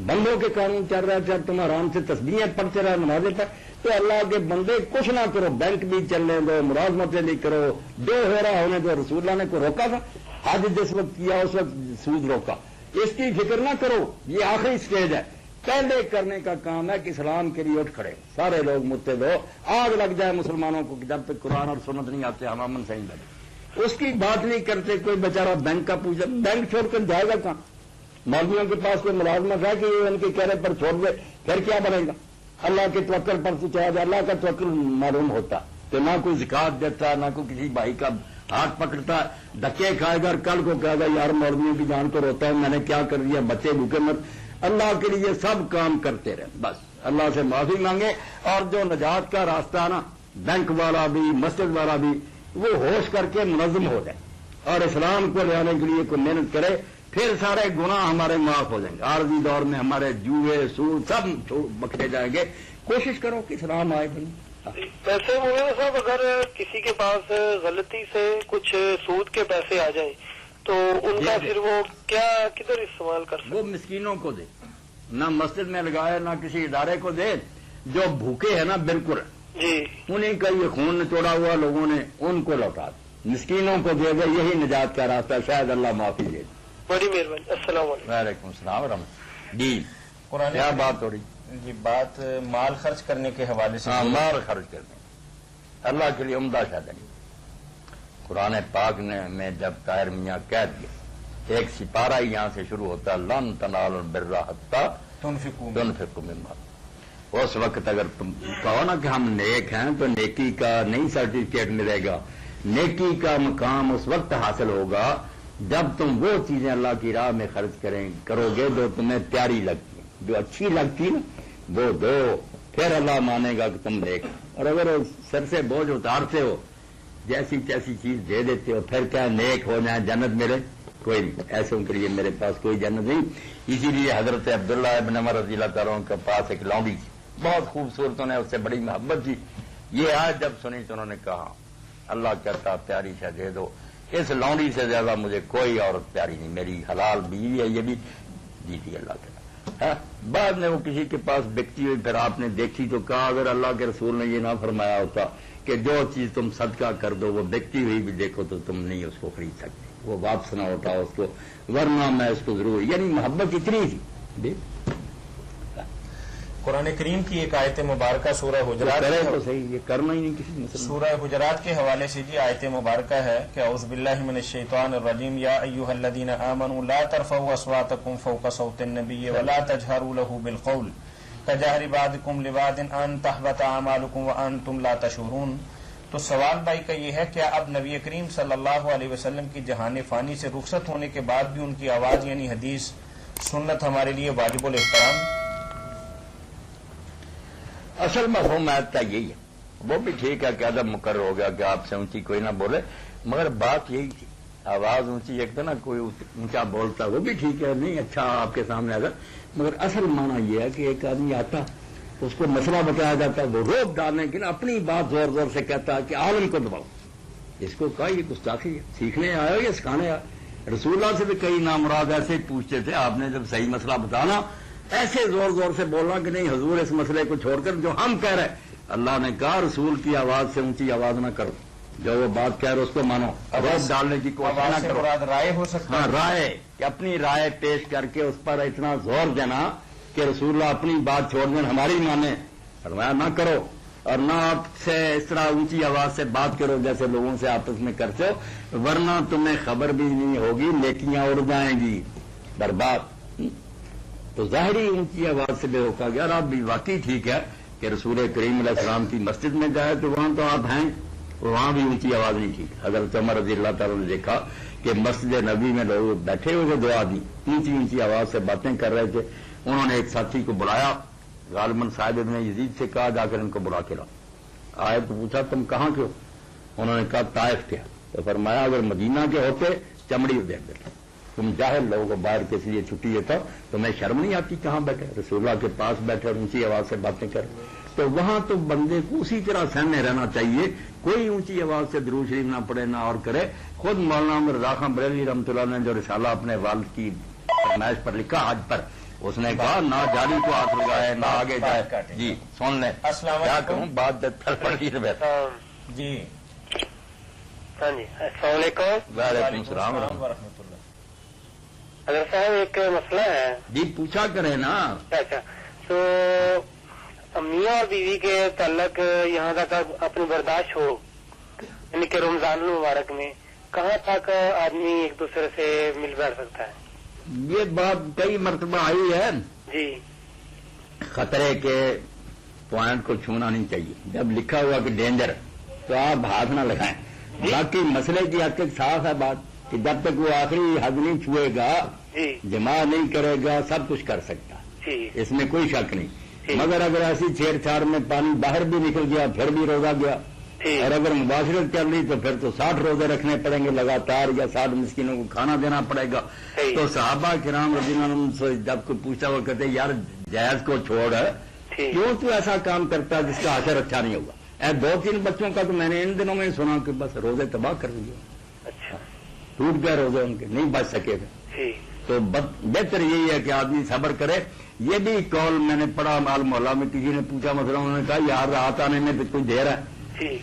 بندوں کے قانون چل رہے تھے، تم آرام سے تسبیحیں پڑھتے رہے نمازیں پڑھ، تو اللہ کے بندے کچھ نہ کرو، بینک بھی چلنے دو، ملازمتیں نہیں کرو، جو ہو رہا ہونے دو۔ رسول اللہ نے کو روکا تھا، حج جس وقت کیا اس وقت سود روکا، اس کی فکر نہ کرو، یہ آخری سٹیج ہے۔ پہلے کرنے کا کام ہے کہ اسلام کے لیے اٹھ کھڑے سارے لوگ متحد ہو، آگ لگ جائے مسلمانوں کو کہ جب تک قرآن اور سنت نہیں آتے ہم امن صحیح لگے، اس کی بات نہیں کرتے۔ کوئی بیچارہ بینک کا پوچھا، بینک چھوڑ کر جائے گا کہاں؟ مولویوں کے پاس کوئی ملازمت ہے کہ یہ ان کے کہنے پر چھوڑ دے، پھر کیا بنے گا؟ اللہ کے توکل پر تو چاہے اللہ کا توکل معلوم ہوتا کہ نہ کوئی زکات دیتا، نہ کوئی کسی بھائی کا ہاتھ پکڑتا، دھکے کھائے گا اور کل کو کہے گا یار مولویوں کی جان کو روتا ہے، میں نے کیا کر دیا، بچے بھوکے مت۔ اللہ کے لیے سب کام کرتے رہے، بس اللہ سے معافی مانگے، اور جو نجات کا راستہ نا بینک والا بھی مسجد والا بھی وہ ہوش کر کے منظم ہو جائے اور اسلام کو لے آنے کے لیے کوئی محنت کرے، پھر سارے گناہ ہمارے معاف ہو جائیں گے۔ عارضی دور میں ہمارے جوئے سود سب بخشے جائیں گے۔ کوشش کرو کہ اسلام آئے بھائی۔ ویسے مولانا صاحب اگر کسی کے پاس غلطی سے کچھ سود کے پیسے آ جائیں تو ان کا پھر وہ کیا کدھر استعمال کر سکتے؟ وہ مسکینوں کو دے، نہ مسجد میں لگائے نہ کسی ادارے کو دے، جو بھوکے ہیں نا بالکل جی انہیں کا یہ خون نچوڑا ہوا لوگوں نے ان کو لوٹا دے، مسکینوں کو دے دے، یہی نجات کا راستہ، شاید اللہ معافی دے۔ بڑی مہربانی، السلام علیکم۔ وعلیکم السلام ورحمۃ۔ جی قرآن کیا بات ہو رہی؟ جی بات مال خرچ کرنے کے حوالے سے۔ مال خرچ کرنے اللہ کے لیے عمدہ شادی۔ قرآن پاک نے میں جب طاہر میاں کہہ دیا، ایک سپارہ یہاں سے شروع ہوتا ہے، لن تنالوا البر حتی تنفقوا مما، اس وقت اگر تم کہو نا کہ ہم نیک ہیں تو نیکی کا نہیں سرٹیفکیٹ ملے گا، نیکی کا مقام اس وقت حاصل ہوگا جب تم وہ چیزیں اللہ کی راہ میں خرچ کرو گے جو تمہیں پیاری لگتی ہیں، جو اچھی لگتی نا وہ دو، پھر اللہ مانے گا کہ تم نیک۔ اور اگر سر سے بوجھ اتارتے ہو، جیسی تیسی چیز دے دیتے ہو، پھر کیا نیک ہو جائیں جنت ملے؟ کوئی نہیں، ایسوں کے لیے میرے پاس کوئی جنت نہیں۔ اسی لیے حضرت عبداللہ ابن عمر رضی اللہ تعالیٰ کے پاس ایک لونڈی تھی، بہت خوبصورت، نے اس سے بڑی محبت تھی، یہ آج جب سنی تو انہوں نے کہا اللہ کہتا پیاری شے دے دو، اس لونڈی سے زیادہ مجھے کوئی عورت پیاری نہیں، میری حلال بیوی ہے، یہ بھی دی تھی اللہ تعالیٰ۔ بعد میں وہ کسی کے پاس بکتی ہوئی پھر آپ نے دیکھی تو کہا اگر اللہ کے رسول نے یہ نہ فرمایا ہوتا کہ جو چیز تم صدقہ کر دو وہ بکتی ہوئی بھی دیکھو تو تم نہیں اس کو خرید سکتے، وہ واپس نہ ہوتا اس کو، ورنہ میں اس کو ضرور، یعنی محبت اتنی تھی۔ قرآن کریم کی ایک آیت مبارکہ سورہ حجرات کرے تو صحیح، یہ کرنا ہی نہیں کسی مسئلہ۔ سورہ حجرات کے حوالے سے جی آیت مبارکہ ہے کہ اعوذ باللہ من الشیطان الرجیم یا ایھا الذین آمنوا لا ترفعوا اصواتکم فوق صوت النبی ولا تجہروا له بالقول کجہر بعضکم لبعض ان تحبط اعمالکم وانتم لا تشعرون۔ تو سوال بھائی کا یہ ہے کیا اب نبی کریم صلی اللہ علیہ وسلم کی جہان فانی سے رخصت ہونے کے بعد بھی ان کی آواز یعنی حدیث سنت ہمارے لیے واجب الاحترام؟ اصل مفہوم آیت کا یہی ہے، وہ بھی ٹھیک ہے کہ ادب مقرر ہو گیا کہ آپ سے اونچی کوئی نہ بولے، مگر بات یہی تھی آواز اونچی ایک تو نا کوئی اونچا بولتا وہ بھی ٹھیک ہے، نہیں اچھا آپ کے سامنے اگر، مگر اصل معنی یہ ہے کہ ایک آدمی آتا اس کو مسئلہ بتایا جاتا ہے وہ روک ڈالنے کے لیے اپنی بات زور زور سے کہتا ہے کہ عالم کو دباؤ، اس کو کہا یہ گستاخی ہے، سیکھنے آئے ہو یا سکھانے آئے؟ رسول اللہ سے بھی کئی نامراد ایسے ہی پوچھتے تھے، آپ نے جب صحیح مسئلہ بتانا ایسے زور زور سے بولنا کہ نہیں حضور اس مسئلے کو چھوڑ کر جو ہم کہہ رہے، اللہ نے کہا رسول کی آواز سے اونچی آواز نہ کرو، جو وہ بات کہہ رہے اس کو مانو، روک ڈالنے کی کوشش نہ کرو۔ رائے ہو سکتا ہے، ہاں رائے کہ اپنی رائے پیش کر کے اس پر اتنا زور دینا کہ رسول اللہ اپنی بات چھوڑ دیں ہماری مانے، فرمایا نہ کرو، اور نہ آپ سے اس طرح اونچی آواز سے بات کرو جیسے لوگوں سے آپس میں کرتے ہو، ورنہ تمہیں خبر بھی نہیں ہوگی، نیکیاں اڑ جائیں گی، برباد۔ تو ظاہری اونچی آواز سے بھی روکا گیا، اور آپ بھی واقعی ٹھیک ہے کہ رسول کریم علیہ السلام کی مسجد میں جائے تو وہاں تو آپ ہیں، وہاں بھی اونچی آواز نہیں ٹھیک۔ حضرت عمر رضی اللہ تعالیٰ نے دیکھا کہ مسجد نبی میں لوگ بیٹھے ہوئے دو آدمی اونچی اونچی آواز سے باتیں کر رہے تھے، انہوں نے ایک ساتھی کو بلایا، غالباً صاحب ابن یزید سے کہا جا کر ان کو بلا کے لاؤ، آئے تو پوچھا تم کہاں کے ہو؟ انہوں نے کہا طائف کے، تو فرمایا اگر مدینہ کے ہوتے چمڑی دیکھ دیتے، تم جاہل لوگوں کو باہر کس لیے چھٹی دیتا تمہیں شرم نہیں آتی کہاں بیٹھے؟ رسول اللہ کے پاس بیٹھے اور اونچی آواز سے باتیں کر، تو وہاں تو بندے کو اسی طرح سہنے رہنا چاہیے، کوئی اونچی آواز سے درود شریف نہ پڑھے نہ اور کرے۔ خود مولانا رضا خان بریلوی رحمۃ اللہ نے جو رسالہ اپنے والد کی فرمائش پر لکھا حج پر، اس نے کہا نہ جاری کو ہاتھ لگائے نہ آگے جائے۔ جی سن لیں، کیا کہوں بات پڑی جی۔ ہاں جی السلام علیکم۔ وعلیکم السلام ورحمۃ اللہ۔ حضرت صاحب ایک مسئلہ ہے۔ جی پوچھا کریں نا۔ اچھا تو میاں اور بیوی کے تعلق یہاں تک اپنی برداشت ہو، یعنی کہ رمضان المبارک میں کہاں تک آدمی ایک دوسرے سے مل بیٹھ سکتا ہے؟ یہ بات کئی مرتبہ آئی ہے جی۔ خطرے کے پوائنٹ کو چھونا نہیں چاہیے، جب لکھا ہوا کہ ڈینجر تو آپ ہاتھ نہ لگائیں، باقی مسئلے کی حد تک صاف ہے بات کہ جب تک وہ آخری حد نہیں چھوئے گا، جماع نہیں کرے گا، سب کچھ کر سکتا، اس میں کوئی شک نہیں، مگر اگر ایسی چھیڑ چھاڑ میں پانی باہر بھی نکل گیا پھر بھی روزہ گیا، اور اگر مباشرت چل رہی تو پھر تو 60 روزے رکھنے پڑیں گے لگاتار، یا 60 مسکینوں کو کھانا دینا پڑے گا۔ تو صحابہ کرام رضی اللہ عنہم سے جب کوئی پوچھتا وہ کہتے یار جائز کو چھوڑ ہے، کیوں تو ایسا کام کرتا ہے جس کا اثر اچھا نہیں ہوگا؟ 2-3 بچوں کا تو میں نے ان دنوں میں سنا کہ بس روزے تباہ کر دیے، اچھا ٹوٹ گئے روزے ان کے، نہیں بچ سکے تھے۔ تو بہتر یہی ہے کہ آدمی صبر کرے۔ یہ بھی قول میں نے پڑھا مال محلہ میں، کسی نے پوچھا مثلا، انہوں نے کہا یار رات آنے میں کچھ دیر ہے،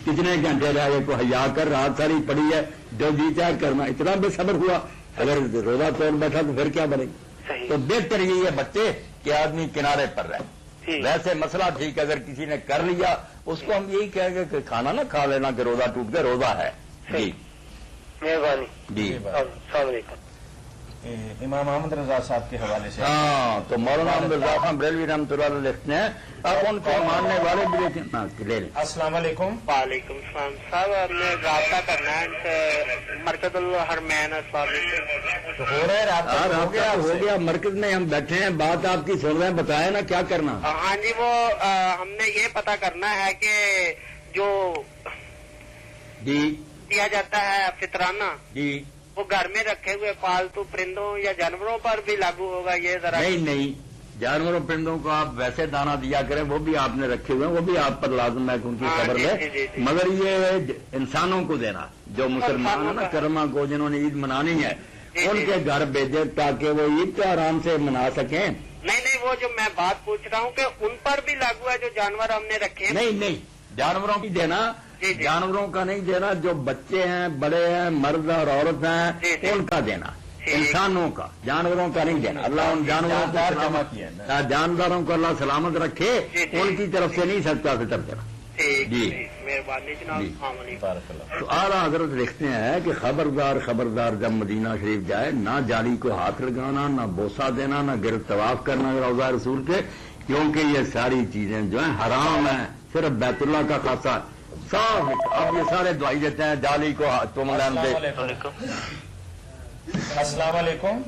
کتنے گھنٹے رہ گئے، کو حیا کر رات ساری پڑی ہے، جو جی چاہے کرنا، اتنا بے صبر ہوا، اگر روزہ توڑ بیٹھا تو پھر کیا بنے گا؟ تو بہتر یہی ہے بچے کہ آدمی کنارے پر رہے۔ ویسے مسئلہ ٹھیک اگر کسی نے کر لیا اس کو ہم یہی کہیں گے کہ کھانا نہ کھا لینا کہ روزہ ٹوٹ گیا، روزہ ہے۔ جی مہربانی جی۔ السلام علیکم۔ امام احمد رضا صاحب کے حوالے سے ہاں تو مولانا احمد رضا خان بریلوی رحمۃ اللہ علیہ لکھتے ہیں، اب ان کو ماننے والے بھی لے لیں۔ السلام علیکم۔ وعلیکم السلام صاحب، آپ نے رابطہ کرنا ہے مرکز الحرمین اسلامی سے، تو ہو رہا ہے رابطہ ہو گیا، مرکز میں ہم بیٹھے ہیں، بات آپ کی سن رہے ہیں، بتائیں نا کیا کرنا۔ ہاں جی، وہ ہم نے یہ پتا کرنا ہے کہ جو جی دیا جاتا ہے فطرانہ، جی وہ گھر میں رکھے ہوئے پالتو پرندوں یا جانوروں پر بھی لاگو ہوگا؟ یہ ذرا نہیں جانوروں پرندوں کو آپ ویسے دانا دیا کریں، وہ بھی آپ نے رکھے ہوئے ہیں، وہ بھی آپ پر لازم ہے کہ ان کی خبر لے، مگر یہ انسانوں کو دینا، جو مسلمان ہیں نا کرما کو، جنہوں نے عید منانی ہے ان کے گھر بھیجے تاکہ وہ عید کو آرام سے منا سکیں۔ نہیں، وہ جو میں بات پوچھ رہا ہوں کہ ان پر بھی لاگو ہے جو جانور ہم نے رکھے ہیں؟ نہیں، جانوروں کی دینا، جانوروں کا نہیں دینا، جو بچے ہیں، بڑے ہیں، مرد اور عورت ہیں ان کا دینا، انسانوں کا، جانوروں کا نہیں دینا۔ اللہ ان جانوروں کو، جانداروں کو اللہ سلامت رکھے، ان کی طرف سے نہیں سچا فطر دینا۔ جی مہربانی جناب۔ تو اعلیٰ حضرت لکھتے ہیں کہ خبردار جب مدینہ شریف جائے، نہ جالی کو ہاتھ لگانا، نہ بوسہ دینا، نہ گرد طواف کرنا روضہ رسول کے، کیونکہ یہ ساری چیزیں جو ہیں حرام ہیں، صرف بیت اللہ کا خاصہ صاف۔ اب یہ سارے دعائی دیتے ہیں جالی کو ہاتھ تو ملان دے۔ السلام علیکم۔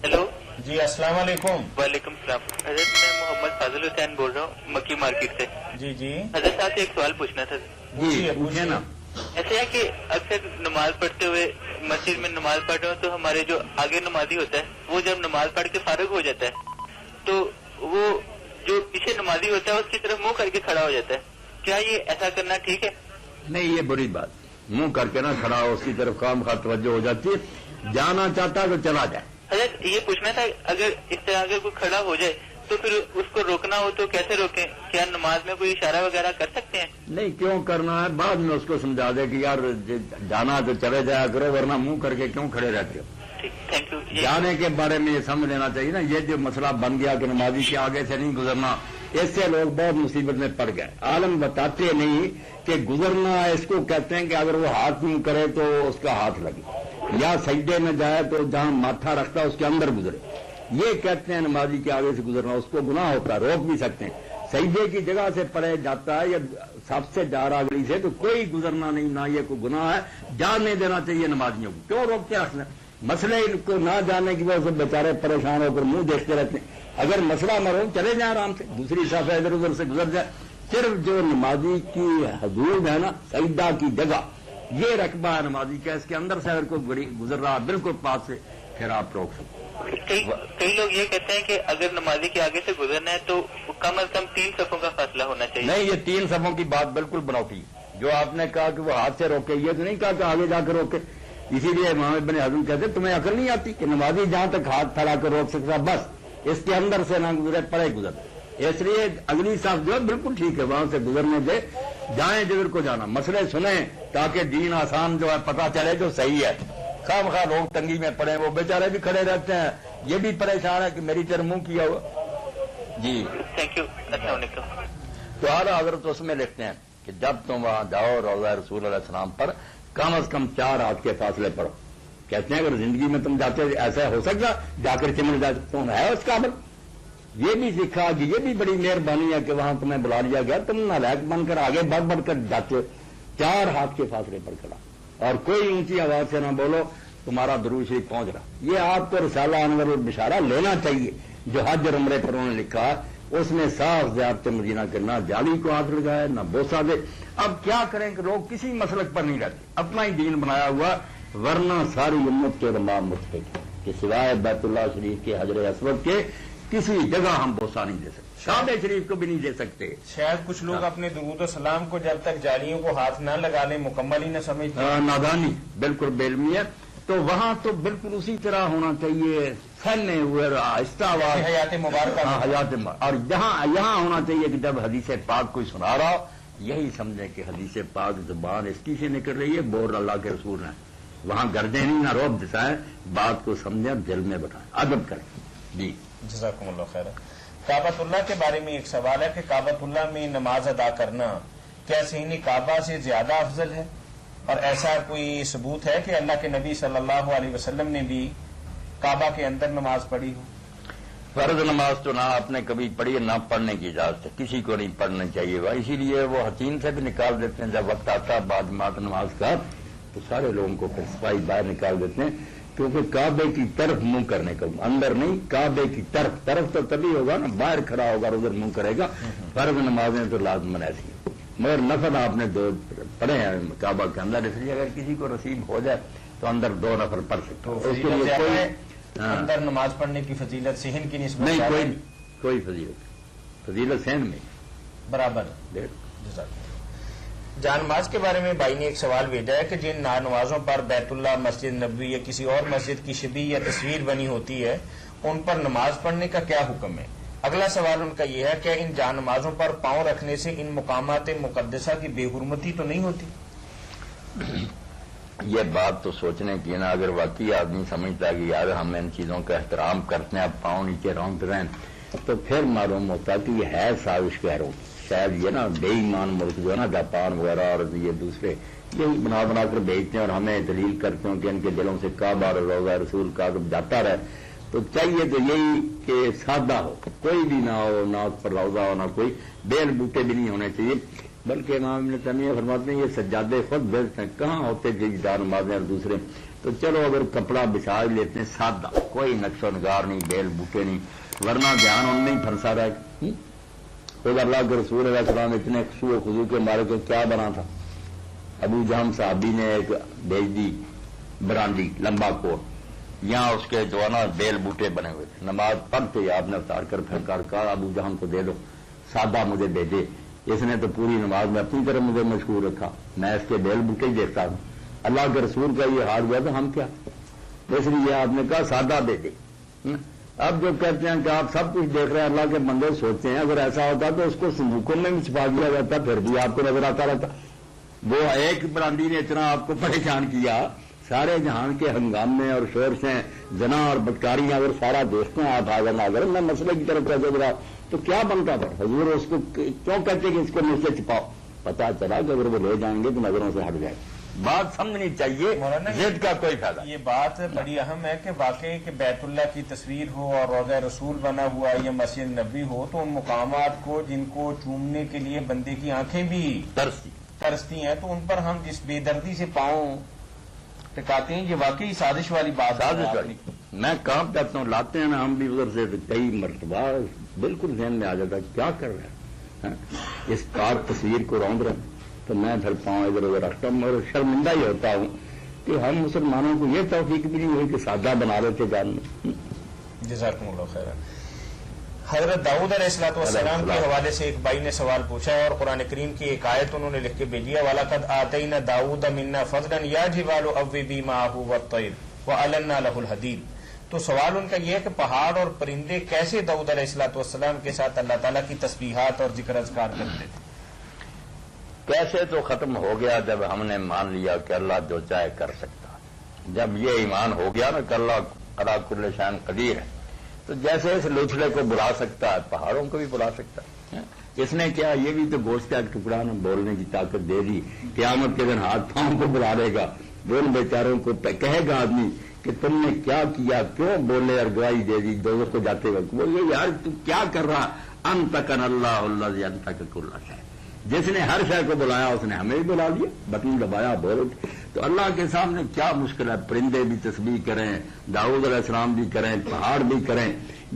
ہیلو جی السلام علیکم۔ وعلیکم السلام حضرت، میں محمد فاضل حسین بول رہا ہوں مکی مارکیٹ سے۔ جی حضرت صاحب سے ایک سوال پوچھنا تھا۔ جی پوچھیں نا۔ ایسے ہے کہ اکثر نماز پڑھتے ہوئے مسجد میں نماز پڑھ رہے ہو تو ہمارے جو آگے نمازی ہوتا ہے وہ جب نماز پڑھ کے فارغ ہو جاتا ہے تو وہ جو پیچھے نمازی ہوتا ہے اس کی طرف منہ کر کے کھڑا ہو جاتا ہے، کیا یہ ایسا کرنا ٹھیک ہے؟ نہیں، یہ بری بات، منہ کر کے نہ کھڑا ہو، اس کی طرف کام خواہ توجہ ہو جاتی ہے، جانا چاہتا ہے تو چلا جائے۔ حضرت یہ پوچھنا تھا، اگر اس طرح اگر کوئی کھڑا ہو جائے تو پھر اس کو روکنا ہو تو کیسے روکیں؟ کیا نماز میں کوئی اشارہ وغیرہ کر سکتے ہیں؟ نہیں، کیوں کرنا ہے، بعد میں اس کو سمجھا دے کہ یار جانا تو چلے جایا کرو، ورنہ منہ کر کے کیوں کھڑے رہتے ہو۔ Thank you. جانے کے بارے میں یہ سمجھ لینا چاہیے نا، یہ جو مسئلہ بن گیا کہ نمازی کے آگے سے نہیں گزرنا، اس سے لوگ بہت مصیبت میں پڑ گئے۔ عالم بتاتے نہیں کہ گزرنا اس کو کہتے ہیں کہ اگر وہ ہاتھ منہ کرے تو اس کا ہاتھ لگے، یا سجدے میں جائے تو جہاں ماتھا رکھتا ہے اس کے اندر گزرے، یہ کہتے ہیں نمازی کے آگے سے گزرنا، اس کو گناہ ہوتا ہے، روک بھی سکتے ہیں۔ سجدے کی جگہ سے پڑے جاتا ہے یا سب سے جا رہا گلی سے تو کوئی گزرنا نہیں، نہ یہ کوئی گناہ ہے، جانے دینا چاہیے نمازیوں کو، کیوں روکتے رکھنا؟ مسئلے ان کو نہ جاننے کی وجہ سے بیچارے پریشان ہو کر منہ دیکھتے رہتے ہیں۔ اگر مسئلہ نہ ہو چلے جائیں آرام سے، دوسری صف ادھر ادھر سے گزر جائے۔ صرف جو نمازی کی حدود ہے نا، سجدہ کی جگہ، یہ رقبہ ہے نمازی کا، اس کے اندر سے اگر کوئی گزر رہا بالکل پاس سے، پھر آپ روک سکتے۔ کئی لوگ یہ کہتے ہیں کہ اگر نمازی کے آگے سے گزرنا ہے تو کم از کم 3 صفوں کا فاصلہ ہونا چاہیے۔ نہیں، یہ 3 صفوں کی بات بالکل بناوٹی، جو آپ نے کہا کہ وہ ہاتھ سے روکے، یہ تو نہیں کہا کہ آگے جا کر روکے۔ اسی لیے امام ابن حزم کہتے تمہیں عقل نہیں آتی کہ نمازی جہاں تک ہاتھ پھیلا کر روک سکتا، بس اس کے اندر سے نہ گزرے، پڑے گزر۔ اس لیے اگلی صف جو ہے بالکل ٹھیک ہے، وہاں سے گزرنے دے، جائیں جدھر کو جانا، مسئلے سنیں تاکہ دین آسان جو ہے پتہ چلے جو صحیح ہے۔ خام خواہ لوگ تنگی میں پڑے، وہ بیچارے بھی کھڑے رہتے ہیں، یہ بھی پریشان ہے کہ میری طرف منہ کیا ہوا۔ جی تھینک یو، السلام علیکم۔ تو اعلیٰ حضرت اس میں لکھتے ہیں کہ جب تم وہاں جاؤ روضہ رسول علیہ السلام پر کم از کم 4 ہاتھ کے فاصلے پڑھو۔ کہتے ہیں اگر زندگی میں تم جاتے ایسا ہو سکتا جا کر چمن جا تم ہے اس قابل؟ یہ بھی سیکھا کہ یہ بھی بڑی مہربانی ہے کہ وہاں تمہیں بلا لیا گیا، تم نالائق بن کر آگے بڑھ کر جاتے ہو۔ 4 ہاتھ کے فاصلے پر کھڑا، اور کوئی اونچی آواز سے نہ بولو تمہارا درود شریف پہنچ رہا۔ یہ آپ کو رسالہ انور البشارہ لینا چاہیے جو حج اور عمرے پر انہوں نے لکھا، اس میں صاف زیارت مدینہ کرنا، جالی کو ہاتھ لگائے، نہ بوسہ دے۔ اب کیا کریں کہ لوگ کسی مسلک پر نہیں رہتے، اپنا ہی دین بنایا ہوا، ورنہ ساری امت کے علماء متفق کہ سوائے بیت اللہ شریف کے حجر اسود کے کسی جگہ ہم بوسہ نہیں دے سکتے، کعبہ شریف کو بھی نہیں دے سکتے۔ شاید کچھ لوگ اپنے درود و سلام کو جب تک جالیوں کو ہاتھ نہ لگا لیں مکمل ہی نہ سمجھتے، نادانی، بالکل بے علمی ہے۔ تو وہاں تو بالکل اسی طرح ہونا چاہیے، پھیلنے ہوئے آہستہ آواز، حیات مبارکہ، حیات مبارکہ۔ اور یہاں ہونا چاہیے کہ جب حدیث پاک کوئی سنا رہا ہو، یہی سمجھے کہ حدیث پاک زبان اس کی سے نکل رہی ہے، بول اللہ کے رسول نے، وہاں گردیں نہیں نہ روب دسائیں، بات کو سمجھیں، دل میں بٹھائیں، ادب کریں۔ جی جزاکم اللہ خیر۔ کعبۃ اللہ کے بارے میں ایک سوال ہے کہ کعبۃ اللہ میں نماز ادا کرنا کیا صحیح کعبہ سے زیادہ افضل ہے؟ اور ایسا کوئی ثبوت ہے کہ اللہ کے نبی صلی اللہ علیہ وسلم نے بھی کعبہ کے اندر نماز پڑھی ہو؟ فرض نماز تو نہ آپ نے کبھی پڑھی، نہ پڑھنے کی اجازت ہے، کسی کو نہیں پڑھنا چاہیے گا۔ اسی لیے وہ حتیم سے بھی نکال دیتے ہیں، جب وقت آتا ہے بعد جماعت نماز کا تو سارے لوگوں کو پھر صفائی باہر نکال دیتے ہیں، کیونکہ کعبے کی طرف منہ کرنے کا، اندر نہیں، کعبے کی طرف تو تبھی ہوگا نا، باہر کھڑا ہوگا ادھر منہ کرے گا۔ فرض نمازیں تو لازمن ایسی ہیں، مگر نفل آپ نے 2 پڑھے ہیں کعبہ کے اندر، اس لیے اگر کسی کو نصیب ہو جائے تو اندر 2 نفل پڑھ سکتے ہو، اس کے لیے کوئی اندر نماز پڑھنے کی فضیلت صحن کی نسبت نہیں، کوئی فضیلت صحن میں برابر. جان نماز کے بارے میں بھائی نے ایک سوال بھیجا ہے کہ جن نمازوں پر بیت اللہ، مسجد نبوی یا کسی اور مسجد کی شبیہ یا تصویر بنی ہوتی ہے ان پر نماز پڑھنے کا کیا حکم ہے؟ اگلا سوال ان کا یہ ہے کہ ان جان نمازوں پر پاؤں رکھنے سے ان مقامات مقدسہ کی بے حرمتی تو نہیں ہوتی؟ یہ بات تو سوچنے کی نا، اگر واقعی آدمی سمجھتا ہے کہ یار ہم ان چیزوں کا احترام کرتے ہیں، اب پاؤں نیچے رونت رہے ہیں، تو پھر معلوم ہوتا ہے کہ یہ ہے سازش کہروں. شاید یہ نا بے ایمان ملک جو ہے نا جاپان وغیرہ اور یہ دوسرے یہی بنا کر بھیجتے ہیں اور ہمیں دلیل کرتے ہیں کہ ان کے دلوں سے کعبہ اور روضہ رسول کا جاتا رہے. تو چاہیے تو یہی کہ سادہ ہو، کوئی بھی نہ ہو، نہ اس پر روضہ ہو، نہ کوئی بیل بوٹے بھی نہیں ہونے چاہیے. بلکہ امام ابن تیمیہ فرماتے ہیں یہ سجادے خود بیچتے ہیں، کہاں ہوتے تھے جدار نمازیں اور دوسرے. تو چلو اگر کپڑا بچھا لیتے ہیں سادہ، کوئی نقش و نگار نہیں، بیل بوٹے نہیں، ورنہ دھیان ان میں ہی پھنسا رہا ہے. خود اللہ کے رسول علیہ السلام اتنے خشوع و خضوع کے مارے کو کیا بنا تھا. ابو جہم صحابی نے ایک بھیج دی برانڈی لمبا کوٹ، یہاں اس کے جو ہے نا بیل بوٹے بنے ہوئے تھے. نماز پڑھتے آپ نے اتار کر پھر کہا ابو جہم کو دے دو، سادہ مجھے بھیجے. اس نے تو پوری نماز میں اپنی طرح مجھے مشغول رکھا، میں اس کے بیل بوٹے ہی دیکھتا ہوں. اللہ کے رسول کا یہ حال ہوا تو ہم کیا، اس لیے آپ نے کہا سادہ دے دے. اب جو کہتے ہیں کہ آپ سب کچھ دیکھ رہے ہیں، اللہ کے بندے سوچتے ہیں اگر ایسا ہوتا تو اس کو صندوقوں میں بھی چھپا دیا جاتا، پھر بھی آپ کو نظر آتا رہتا. وہ ایک برانڈی نے اتنا آپ کو پریشان کیا، سارے جہان کے ہنگامے اور شور سے زنا اور بدکاریاں اگر سارا دیکھتے ہیں آپ آگر نہ اگر میں مسئلے کی طرف کہتے رہا تو کیا بنتا تھا. حضور اس کو کیوں کہتے کہ اس کو مجھ سے چھپاؤ؟ پتا چلا کہ اگر وہ لے جائیں گے تو نظروں سے ہٹ جائے. بات سمجھنی چاہیے، ضد کا کوئی فائدہ. یہ بات بڑی اہم ہے کہ واقعی کہ بیت اللہ کی تصویر ہو اور روضہ رسول بنا ہوا یا مسجد نبی ہو تو ان مقامات کو جن کو چومنے کے لیے بندے کی آنکھیں بھی ترستی ہیں تو ان پر ہم جس بے دردی سے پاؤں ٹکاتے ہیں، یہ واقعی سازش والی بات ہے. میں کام کرتا ہوں، لاتے ہیں نا ہم بھی ادھر سے کئی مرتبہ بالکل ذہن میں آ جاتا کیا کر رہے ہیں، اس کار تصویر کو روند رہے ہیں. تو میں پھر پاؤں ادھر ادھر رکھتا ہوں اور شرمندہ ہی ہوتا ہوں کہ ہم مسلمانوں کو یہ توفیق بھی نہیں ہوئی کہ سادہ بنا رہے تھے جان میں. جزاکم اللہ خیر. حضرت داؤد علیہ السلام کے حوالے سے ایک بھائی نے سوال پوچھا ہے اور قرآن کریم کی ایک آیت انہوں نے لکھ کے بھیجی ہے، وَلَقَدْ آتَيْنَا دَاوُودَ مِنَّا فَضْلًا يَا جِبَالُ أَوِّبِي مَعَهُ وَالطَّيْرَ وَأَلَنَّا لَهُ الْحَدِيدَ. تو سوال ان کا یہ ہے کہ پہاڑ اور پرندے کیسے داؤد علیہ السلام کے ساتھ اللہ تعالیٰ کی تسبیحات اور ذکر اذکار کرتے تھے؟ کیسے تو ختم ہو گیا جب ہم نے مان لیا کہ اللہ جو چاہے کر سکتا. جب یہ ایمان ہو گیا نا کہ اللہ علی کل شیء قدیر ہے، تو جیسے اس لوچڑے کو بلا سکتا ہے پہاڑوں کو بھی بلا سکتا ہے. اس نے کیا، یہ بھی تو گوشت کا ایک ٹکڑا نے بولنے کی طاقت دے دی. قیامت کے دن ہاتھ پاؤں کو بلا لے گا، دونوں بیچاروں کو کہے گا آدمی کہ تم نے کیا کیا، کیوں بولے اور گواہی دے دی دوزخ کو جاتے وقت. وہ یہ یار تو کیا کر رہا، انتقن اللہ الذی انطق کل شیء. جس نے ہر شے کو بلایا اس نے ہمیں بھی بلا لیا، بٹن دبایا بول اٹھے. تو اللہ کے سامنے کیا مشکل ہے، پرندے بھی تسبیح کریں، داؤد علیہ السلام بھی کریں، پہاڑ بھی کریں.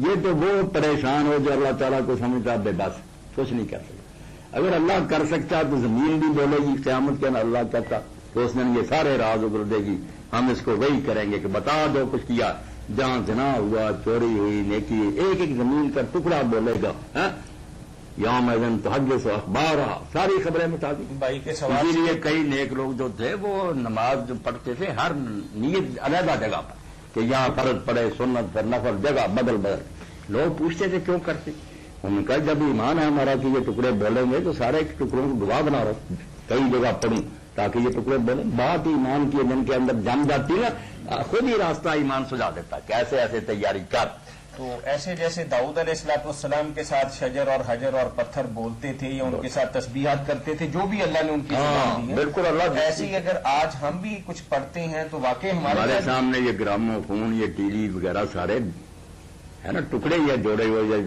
یہ تو وہ پریشان ہو جو اللہ تعالیٰ کو سمجھتا بے بس کچھ نہیں کر سکتا. اگر اللہ کر سکتا تو زمین بھی بولے گی قیامت کے اندر اللہ کہتا تو اس دن یہ سارے راز اگل دے گی. ہم اس کو وہی کریں گے کہ بتا دو کچھ کیا، جہاں زنا ہوا، چوری ہوئی، نیکی، ایک ایک زمین کا ٹکڑا بولے گا. یوم اذن تحدث اخبارها، ساری خبریں بتا دی. بھائی کے سوال اسی لیے کئی نیک لوگ جو تھے وہ نماز جو پڑھتے تھے ہر نیت علیحدہ جگہ پر کہ یہاں فرض پڑے، سنت پر نفل، جگہ بدل بدل. لوگ پوچھتے تھے کیوں کرتے، ان کا جب ایمان ہے ہمارا کہ یہ ٹکڑے بولیں گے تو سارے ٹکڑوں کو گواہ بنا رہا کئی جگہ پڑھوں تاکہ یہ ٹکڑے بولیں. بات ایمان کی جن کے اندر جم جاتی ہے خود ہی راستہ ایمان سجا دیتا کہ ایسے ایسے تیاری کر. تو ایسے جیسے داؤد علیہ السلام کے ساتھ شجر اور حجر اور پتھر بولتے تھے یا ان کے ساتھ تسبیحات کرتے تھے جو بھی اللہ نے ان کی زبان دی ہے، بالکل اللہ. ایسے ہی اگر آج ہم بھی کچھ پڑھتے ہیں تو واقعی ہمارے سامنے یہ گرامو فون، یہ ٹی وی وغیرہ سارے ہے نا ٹکڑے یا جوڑے ہوئے یا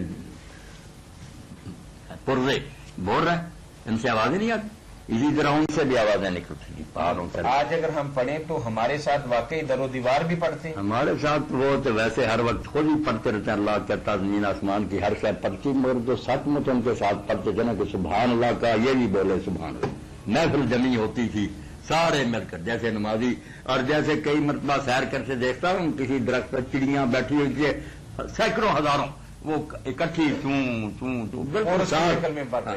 پرزے بول رہے ہیں، ان سے آوازیں نہیں آتی. اسی طرح ان سے بھی آوازیں نکلتی تھی پہاڑوں سے. آج اگر ہم پڑھیں تو ہمارے ساتھ واقعی در و دیوار بھی پڑھتے ہیں. ہمارے ساتھ وہ تو ویسے ہر وقت خود ہی پڑھتے رہتے ہیں. اللہ کہتا زمین آسمان کی ہر شے پڑھتی، مگر جو سچ مچ ان کے ساتھ پڑھتے تھے نا کہ سبحان اللہ کا، یہ بھی بولے سبحان اللہ. محفل جمی ہوتی تھی سارے مل کر، جیسے نمازی، اور جیسے کئی مرتبہ سیر کرتے دیکھتا ہوں کسی درخت پر چڑیاں بیٹھی ہوئی تھی سینکڑوں ہزاروں، وہ اکٹھی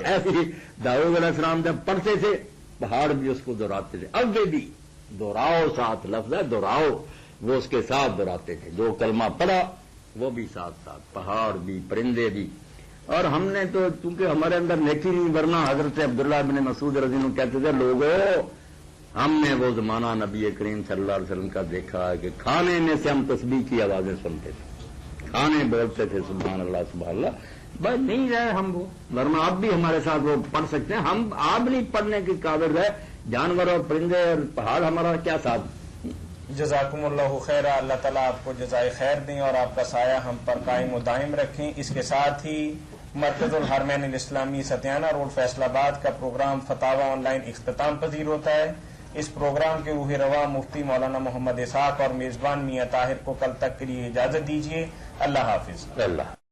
ایسی داؤد علیہ السلام جب پڑھتے تھے پہاڑ بھی اس کو دہراتے تھے، اب بھی دہراؤ ساتھ لفظ ہے دہراؤ، وہ اس کے ساتھ دہراتے تھے، جو کلمہ پڑھا وہ بھی ساتھ ساتھ، پہاڑ بھی پرندے بھی۔ اور ہم نے تو چونکہ ہمارے اندر نیکی نہیں، ورنہ حضرت عبداللہ بن مسعود رضی اللہ عنہ کہتے تھے لوگوں ہم نے وہ زمانہ نبی کریم صلی اللہ علیہ وسلم کا دیکھا ہے کہ کھانے میں سے ہم تسبیح کی آوازیں سنتے تھے، کھانے بولتے تھے سبحان اللہ سبحان اللہ، بس نہیں رہے ہم وہ، ورنہ آپ بھی ہمارے ساتھ وہ پڑھ سکتے ہیں، ہم آپ نہیں پڑھنے کی قابل ہے، جانور اور پرندے اور پہاڑ ہمارا کیا ساتھ۔ جزاکم اللہ خیر، اللہ تعالیٰ آپ کو جزائے خیر دیں اور آپ کا سایہ ہم پر قائم و دائم رکھیں۔ اس کے ساتھ ہی مرکز الحرمین الاسلامی ستیانہ روڈ فیصل آباد کا پروگرام فتاوی آن لائن اختتام پذیر ہوتا ہے۔ اس پروگرام کے روح رواں مفتی مولانا محمد اسحاق اور میزبان میاں طاہر کو کل تک کے لیے اجازت دیجیے۔ اللہ حافظ۔ اللہ